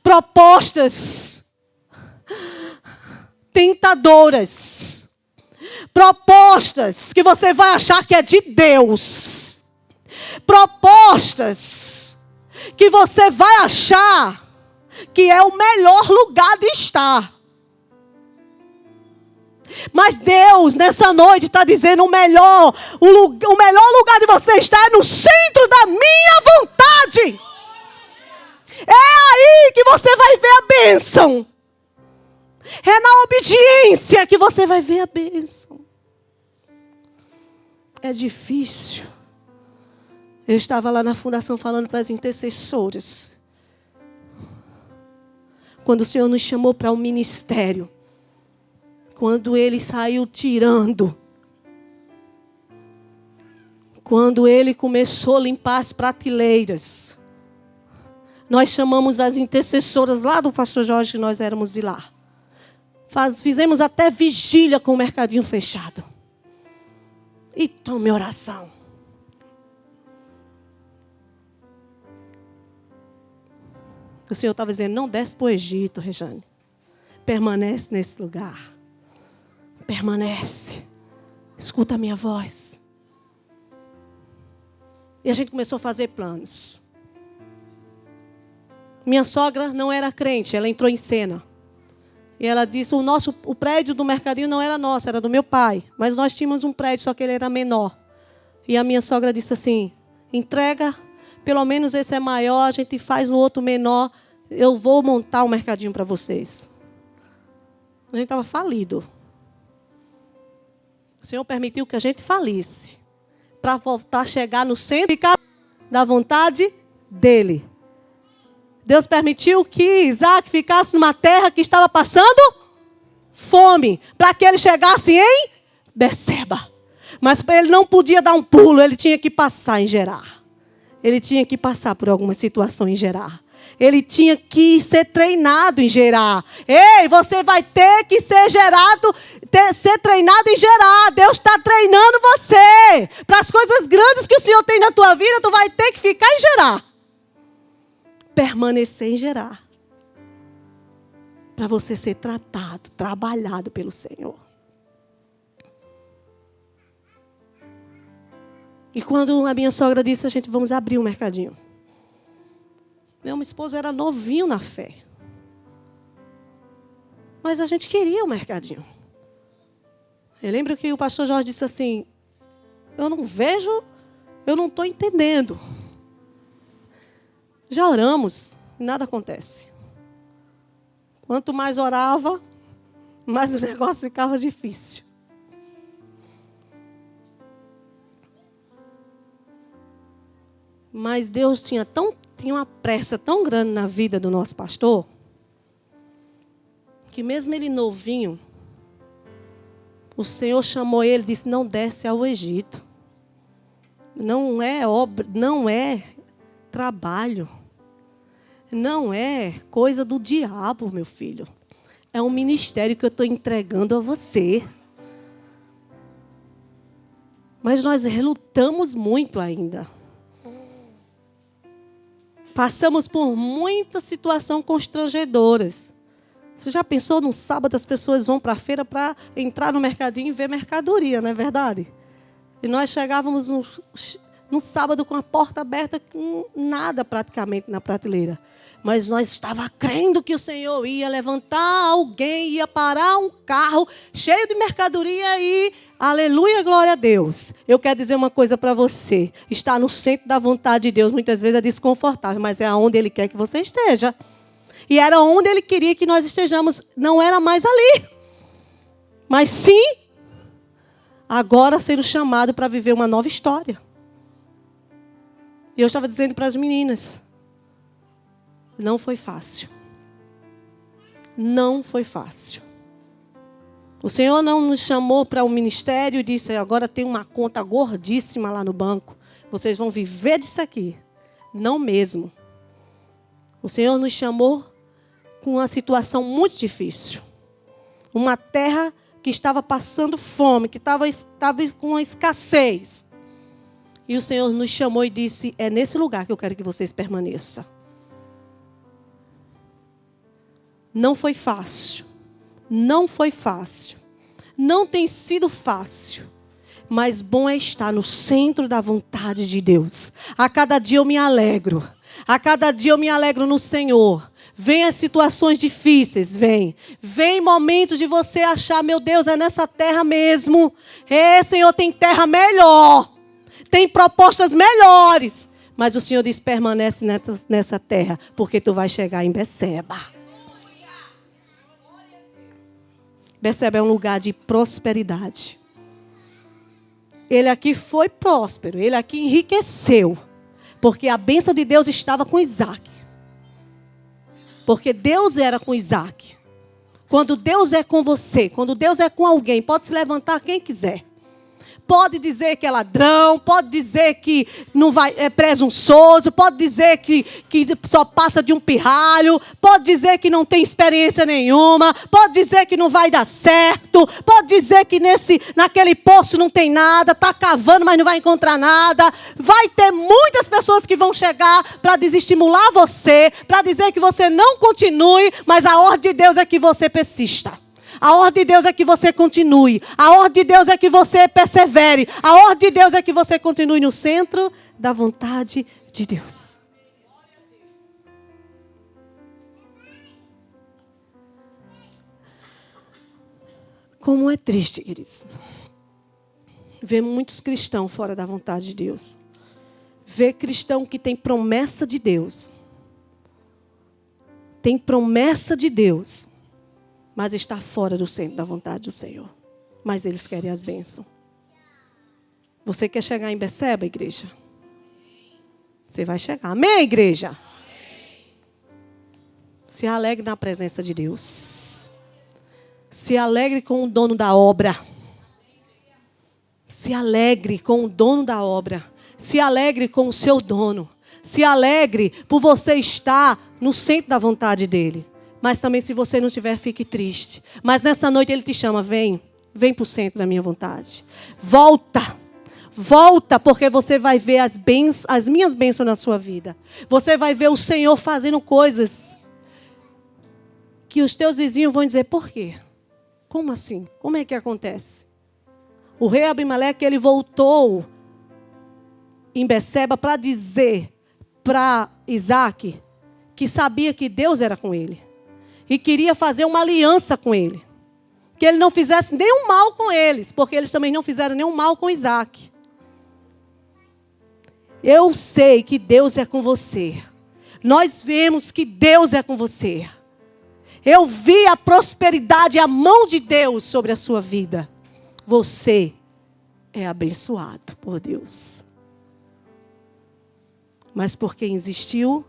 Propostas tentadoras, propostas que você vai achar que é de Deus, propostas que você vai achar que é o melhor lugar de estar. Mas Deus, nessa noite, está dizendo o melhor lugar de você estar é no centro da minha vontade. É aí que você vai ver a bênção. É na obediência que você vai ver a bênção. É difícil. Eu estava lá na fundação falando para as intercessoras. Quando o Senhor nos chamou para o ministério. Quando Ele saiu tirando. Quando Ele começou a limpar as prateleiras. Nós chamamos as intercessoras lá do pastor Jorge, nós éramos de lá. Fizemos até vigília com o mercadinho fechado. E tome oração. O Senhor estava dizendo, não desce para o Egito, Rejane. Permanece nesse lugar. Permanece. Escuta a minha voz. E a gente começou a fazer planos. Minha sogra não era crente, ela entrou em cena. E ela disse, o prédio do mercadinho não era nosso, era do meu pai. Mas nós tínhamos um prédio, só que ele era menor. E a minha sogra disse assim, entrega, pelo menos esse é maior, a gente faz o outro menor. Eu vou montar um mercadinho para vocês. A gente estava falido. O Senhor permitiu que a gente falisse. Para voltar a chegar no centro da vontade dEle. Deus permitiu que Isaac ficasse numa terra que estava passando fome. Para que ele chegasse em Berseba. Mas ele não podia dar um pulo, ele tinha que passar em Gerar. Ele tinha que passar por alguma situação em Gerar. Ele tinha que ser treinado em Gerar. Ei, você vai ter que ser ser treinado em Gerar. Deus está treinando você. Para as coisas grandes que o Senhor tem na tua vida, tu vai ter que ficar em Gerar. Permanecer em Gerar. Para você ser tratado, trabalhado pelo Senhor. E quando a minha sogra disse, a gente vamos abrir um mercadinho. Meu esposo era novinho na fé. Mas a gente queria o mercadinho. Eu lembro que o pastor Jorge disse assim, eu não vejo, eu não estou entendendo. Já oramos e nada acontece. Quanto mais orava, mais o negócio ficava difícil. Mas Deus tinha uma pressa tão grande na vida do nosso pastor, que mesmo ele novinho, o Senhor chamou ele e disse: não desce ao Egito. Não é obra, não é trabalho. Não é coisa do diabo, meu filho. É um ministério que eu estou entregando a você. Mas nós relutamos muito ainda. Passamos por muitas situações constrangedoras. Você já pensou, no sábado as pessoas vão para a feira para entrar no mercadinho e ver mercadoria, não é verdade? E nós chegávamos no sábado com a porta aberta, com nada praticamente na prateleira. Mas nós estávamos crendo que o Senhor ia levantar alguém, ia parar um carro cheio de mercadoria e, aleluia, glória a Deus. Eu quero dizer uma coisa para você. Estar no centro da vontade de Deus muitas vezes é desconfortável, mas é aonde Ele quer que você esteja. E era onde Ele queria que nós estejamos. Não era mais ali. Mas sim, agora sendo chamado para viver uma nova história. E eu estava dizendo para as meninas, não foi fácil. Não foi fácil. O Senhor não nos chamou para um ministério e disse: agora tem uma conta gordíssima lá no banco. Vocês vão viver disso aqui. Não mesmo. O Senhor nos chamou com uma situação muito difícil. Uma terra que estava passando fome, que estava com uma escassez. E o Senhor nos chamou e disse: é nesse lugar que eu quero que vocês permaneçam. Não foi fácil. Não foi fácil. Não tem sido fácil. Mas bom é estar no centro da vontade de Deus. A cada dia eu me alegro. A cada dia eu me alegro no Senhor. Vem as situações difíceis, vem. Vem momentos de você achar: meu Deus, é nessa terra mesmo. Senhor, tem terra melhor. Tem propostas melhores. Mas o Senhor diz: permanece nessa terra, porque tu vai chegar em Beceba. Beceba é um lugar de prosperidade. Ele aqui foi próspero, ele aqui enriqueceu. Porque a bênção de Deus estava com Isaac. Porque Deus era com Isaac. Quando Deus é com você, quando Deus é com alguém, pode se levantar quem quiser. Pode dizer que é ladrão, pode dizer que não vai, é presunçoso, pode dizer que só passa de um pirralho, pode dizer que não tem experiência nenhuma, pode dizer que não vai dar certo, pode dizer que naquele poço não tem nada, está cavando, mas não vai encontrar nada. Vai ter muitas pessoas que vão chegar para desestimular você, para dizer que você não continue, mas a ordem de Deus é que você persista. A ordem de Deus é que você continue. A ordem de Deus é que você persevere. A ordem de Deus é que você continue no centro da vontade de Deus. Como é triste, queridos, ver muitos cristãos fora da vontade de Deus. Ver cristão que tem promessa de Deus. Tem promessa de Deus. Mas está fora do centro da vontade do Senhor. Mas eles querem as bênçãos. Você quer chegar em Beceba, igreja? Você vai chegar. Amém, igreja? Se alegre na presença de Deus. Se alegre com o dono da obra. Se alegre com o dono da obra. Se alegre com o seu dono. Se alegre por você estar no centro da vontade dele. Mas também, se você não estiver, fique triste. Mas nessa noite Ele te chama: vem para o centro da minha vontade. Volta, porque você vai ver as minhas bênçãos na sua vida. Você vai ver o Senhor fazendo coisas que os teus vizinhos vão dizer: por quê? Como assim? Como é que acontece? O rei Abimeleque, ele voltou em Beceba para dizer para Isaac que sabia que Deus era com ele. E queria fazer uma aliança com ele. Que ele não fizesse nenhum mal com eles. Porque eles também não fizeram nenhum mal com Isaac. Eu sei que Deus é com você. nós vemos que Deus é com você. Eu vi a prosperidade, a mão de Deus sobre a sua vida. Você é abençoado por Deus. Mas por quem existiu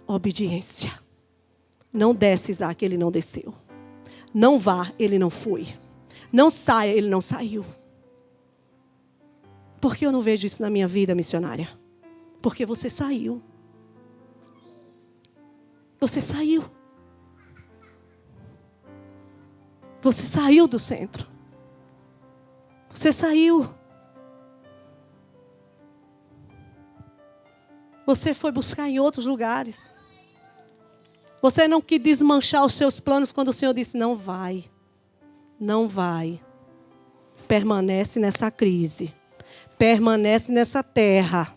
obediência. Não desce, Isaac, ele não desceu. Não vá, ele não foi. Não saia, ele não saiu. Por que eu não vejo isso na minha vida, missionária? Porque você saiu. Você saiu. Você saiu do centro. Você saiu. Você foi buscar em outros lugares. Você não quis desmanchar os seus planos quando o Senhor disse, não vai. Não vai. Permanece nessa crise. Permanece nessa terra.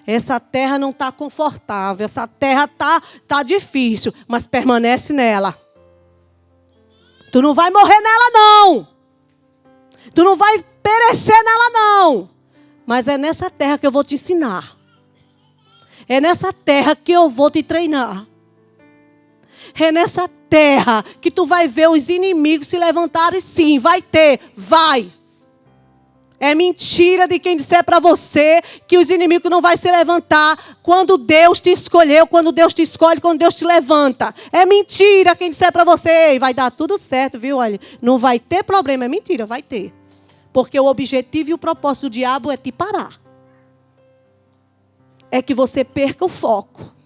Essa terra não está confortável. Essa terra tá difícil. Mas permanece nela. Tu não vai morrer nela, não. Tu não vai perecer nela, não. Mas é nessa terra que eu vou te ensinar. É nessa terra que eu vou te treinar. É nessa terra que tu vai ver os inimigos se levantarem. Sim, vai ter, vai. É mentira de quem disser para você que os inimigos não vão se levantar quando Deus te escolheu, quando Deus te escolhe, quando Deus te levanta. É mentira quem disser para você, ei, vai dar tudo certo, viu? Olha, não vai ter problema, é mentira, vai ter. Porque o objetivo e o propósito do diabo é te parar. É que você perca o foco.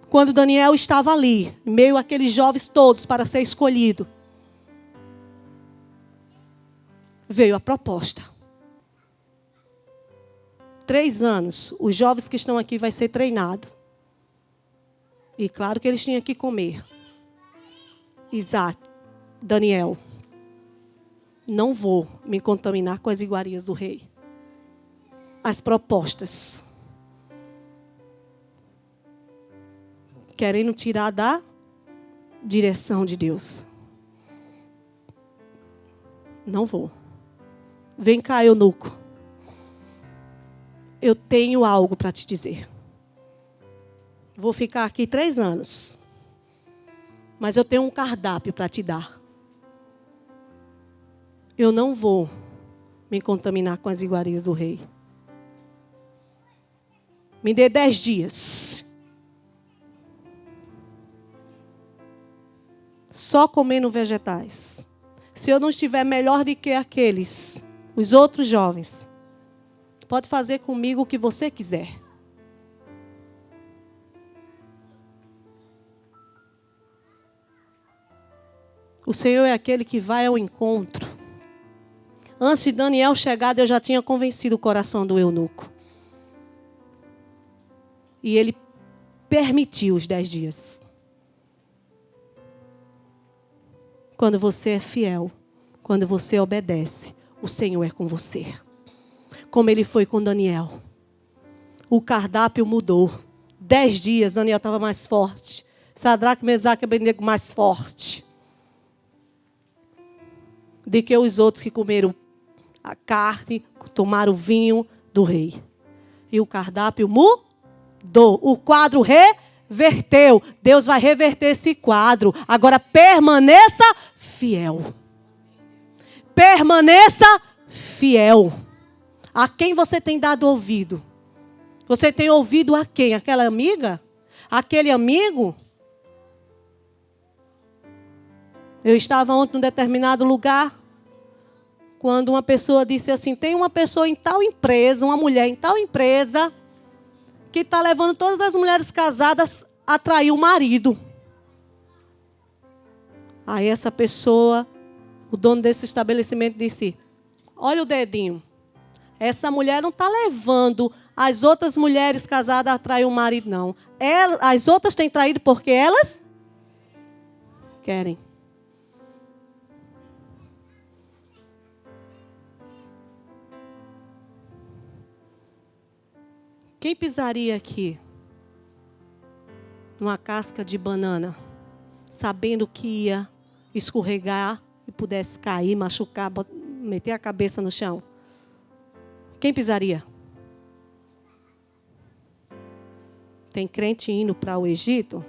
Quando Daniel estava ali, em meio àqueles jovens todos para ser escolhido, veio a proposta. 3 anos, os jovens que estão aqui vai ser treinado. E claro que eles tinham que comer. Isaac, Daniel, não vou me contaminar com as iguarias do rei. As propostas. Querendo tirar da direção de Deus. Não vou. Vem cá, eunuco. Eu tenho algo para te dizer. Vou ficar aqui 3 anos. Mas eu tenho um cardápio para te dar. Eu não vou me contaminar com as iguarias do rei. Me dê 10 dias. Só comendo vegetais. Se eu não estiver melhor do que aqueles, os outros jovens, pode fazer comigo o que você quiser. O Senhor é aquele que vai ao encontro. Antes de Daniel chegar, Deus já tinha convencido o coração do eunuco. E ele permitiu os 10 dias. Quando você é fiel, quando você obedece, o Senhor é com você. Como ele foi com Daniel. O cardápio mudou. 10 dias, Daniel estava mais forte. Sadraque, Mesaque e Abednego mais forte. Do que os outros que comeram a carne, tomaram o vinho do rei. E o cardápio mudou. O quadro reverteu. Deus vai reverter esse quadro. Agora permaneça fiel. Permaneça fiel. A quem você tem dado ouvido? Você tem ouvido a quem? Aquela amiga? Aquele amigo? Eu estava ontem num determinado lugar, quando uma pessoa disse assim, tem uma pessoa em tal empresa, uma mulher em tal empresa, que está levando todas as mulheres casadas a trair o marido. Aí essa pessoa, o dono desse estabelecimento disse, olha o dedinho, essa mulher não está levando as outras mulheres casadas a trair o marido, não. As outras têm traído porque elas querem. Quem pisaria aqui numa casca de banana, sabendo que ia escorregar e pudesse cair, machucar, meter a cabeça no chão? Quem pisaria? Tem crente indo para o Egito,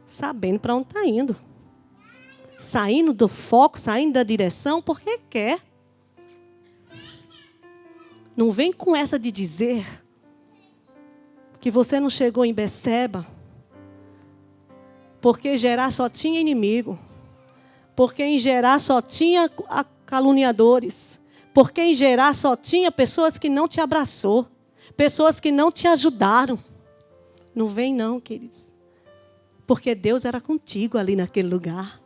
sabendo para onde está indo. Saindo do foco, saindo da direção, porque quer. Não vem com essa de dizer que você não chegou em Beceba, porque Gerar só tinha inimigo. Porque em Gerar só tinha caluniadores. Porque em Gerar só tinha pessoas que não te abraçou. Pessoas que não te ajudaram. Não vem não, queridos. Porque Deus era contigo ali naquele lugar.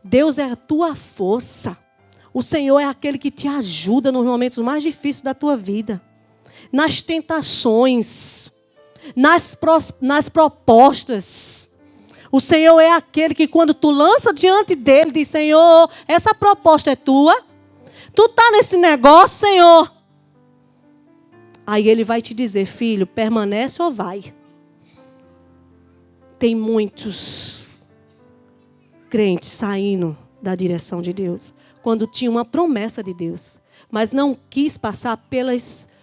Deus é a tua força. O Senhor é aquele que te ajuda nos momentos mais difíceis da tua vida. Nas tentações. Nas propostas. O Senhor é aquele que quando tu lança diante dele, diz, Senhor, essa proposta é tua? Tu está nesse negócio, Senhor? Aí ele vai te dizer, filho, permanece ou vai? Tem muitos crentes saindo da direção de Deus, quando tinha uma promessa de Deus, mas não quis passar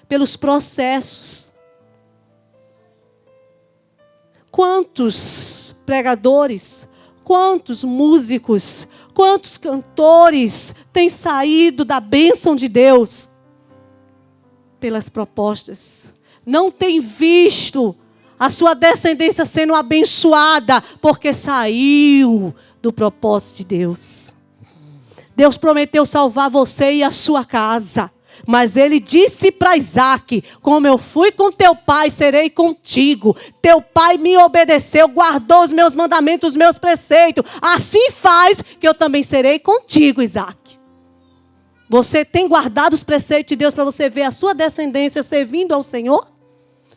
pelos processos. Quantos pregadores, quantos músicos, quantos cantores têm saído da bênção de Deus pelas propostas? Não tem visto a sua descendência sendo abençoada porque saiu do propósito de Deus. Deus prometeu salvar você e a sua casa. Mas ele disse para Isaac, como eu fui com teu pai, serei contigo. Teu pai me obedeceu, guardou os meus mandamentos, os meus preceitos. Assim faz que eu também serei contigo, Isaac. Você tem guardado os preceitos de Deus para você ver a sua descendência servindo ao Senhor?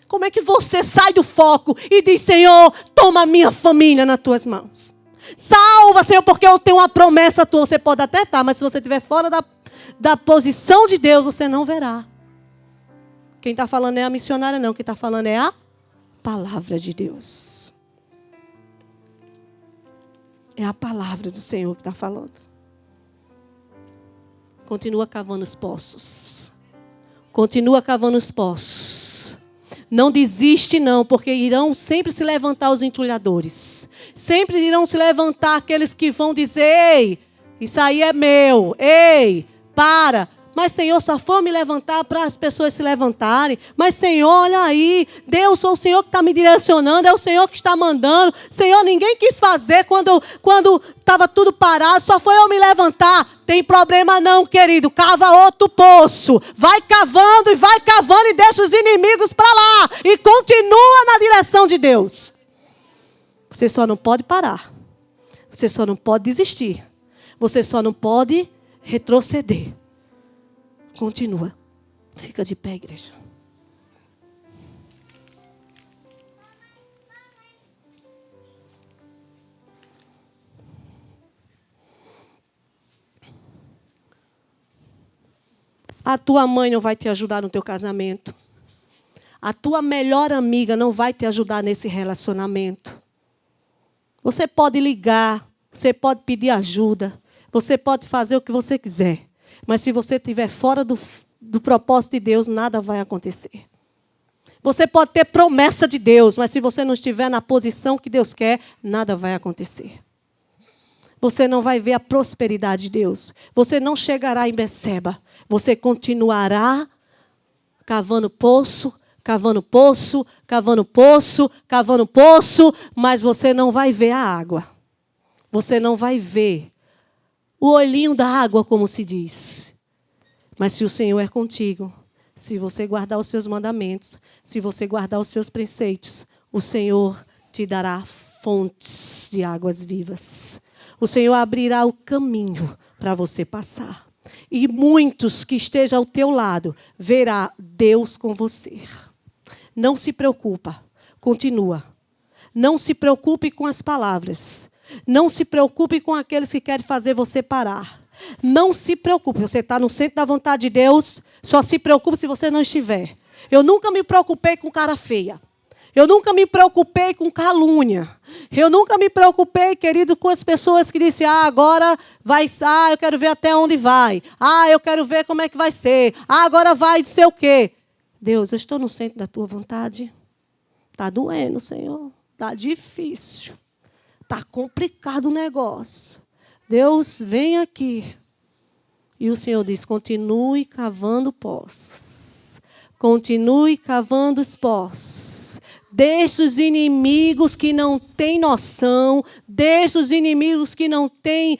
Como é que você sai do foco e diz, Senhor, toma a minha família nas tuas mãos? Salva, Senhor, porque eu tenho uma promessa tua. Você pode até estar, mas se você estiver fora da posição de Deus, você não verá. Quem está falando é a missionária, não. Quem está falando é a palavra de Deus. É a palavra do Senhor que está falando. Continua cavando os poços. Continua cavando os poços. Não desiste não, porque irão sempre se levantar os entulhadores. Sempre irão se levantar aqueles que vão dizer, ei, isso aí é meu, ei, para. Mas, Senhor, só foi me levantar para as pessoas se levantarem. Mas, Senhor, olha aí, Deus, é o Senhor que está me direcionando, é o Senhor que está mandando. Senhor, ninguém quis fazer quando estava tudo parado, só foi eu me levantar. Tem problema não, querido, cava outro poço. Vai cavando e deixa os inimigos para lá. E continua na direção de Deus. Você só não pode parar. Você só não pode desistir. Você só não pode retroceder. Continua. Fica de pé, igreja. A tua mãe não vai te ajudar no teu casamento. A tua melhor amiga não vai te ajudar nesse relacionamento. Você pode ligar, você pode pedir ajuda, você pode fazer o que você quiser. Mas se você estiver fora do propósito de Deus, nada vai acontecer. Você pode ter promessa de Deus, mas se você não estiver na posição que Deus quer, nada vai acontecer. Você não vai ver a prosperidade de Deus. Você não chegará em Beceba. Você continuará cavando poço, cavando poço, cavando poço, cavando poço, mas você não vai ver a água. Você não vai ver o olhinho da água, como se diz. Mas se o Senhor é contigo, se você guardar os seus mandamentos, se você guardar os seus preceitos, o Senhor te dará fontes de águas vivas. O Senhor abrirá o caminho para você passar. E muitos que estejam ao teu lado verá Deus com você. Não se preocupa, continua. Não se preocupe com as palavras. Não se preocupe com aqueles que querem fazer você parar. Não se preocupe, você está no centro da vontade de Deus, só se preocupe se você não estiver. Eu nunca me preocupei com cara feia. Eu nunca me preocupei com calúnia. Eu nunca me preocupei, querido, com as pessoas que dizem, agora vai, eu quero ver até onde vai. Eu quero ver como é que vai ser. Agora vai não sei o quê. Deus, eu estou no centro da tua vontade. Está doendo, Senhor. Está difícil. Está complicado o negócio. Deus, vem aqui. E o Senhor diz, continue cavando poços. Continue cavando os poços. Deixe os inimigos que não têm noção, deixe os inimigos que não têm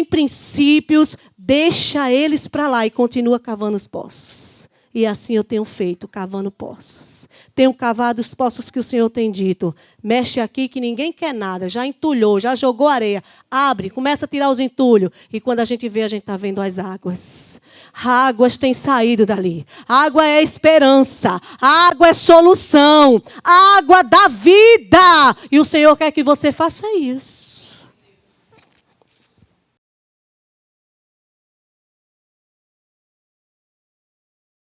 princípios, deixa eles para lá e continua cavando os poços. E assim eu tenho feito, cavando poços. Tenho cavado os poços que o Senhor tem dito. Mexe aqui que ninguém quer nada. Já entulhou, já jogou areia. Abre, começa a tirar os entulhos. E quando a gente vê, a gente está vendo as águas. Águas têm saído dali. Água é esperança. Água é solução. Água dá vida. E o Senhor quer que você faça isso.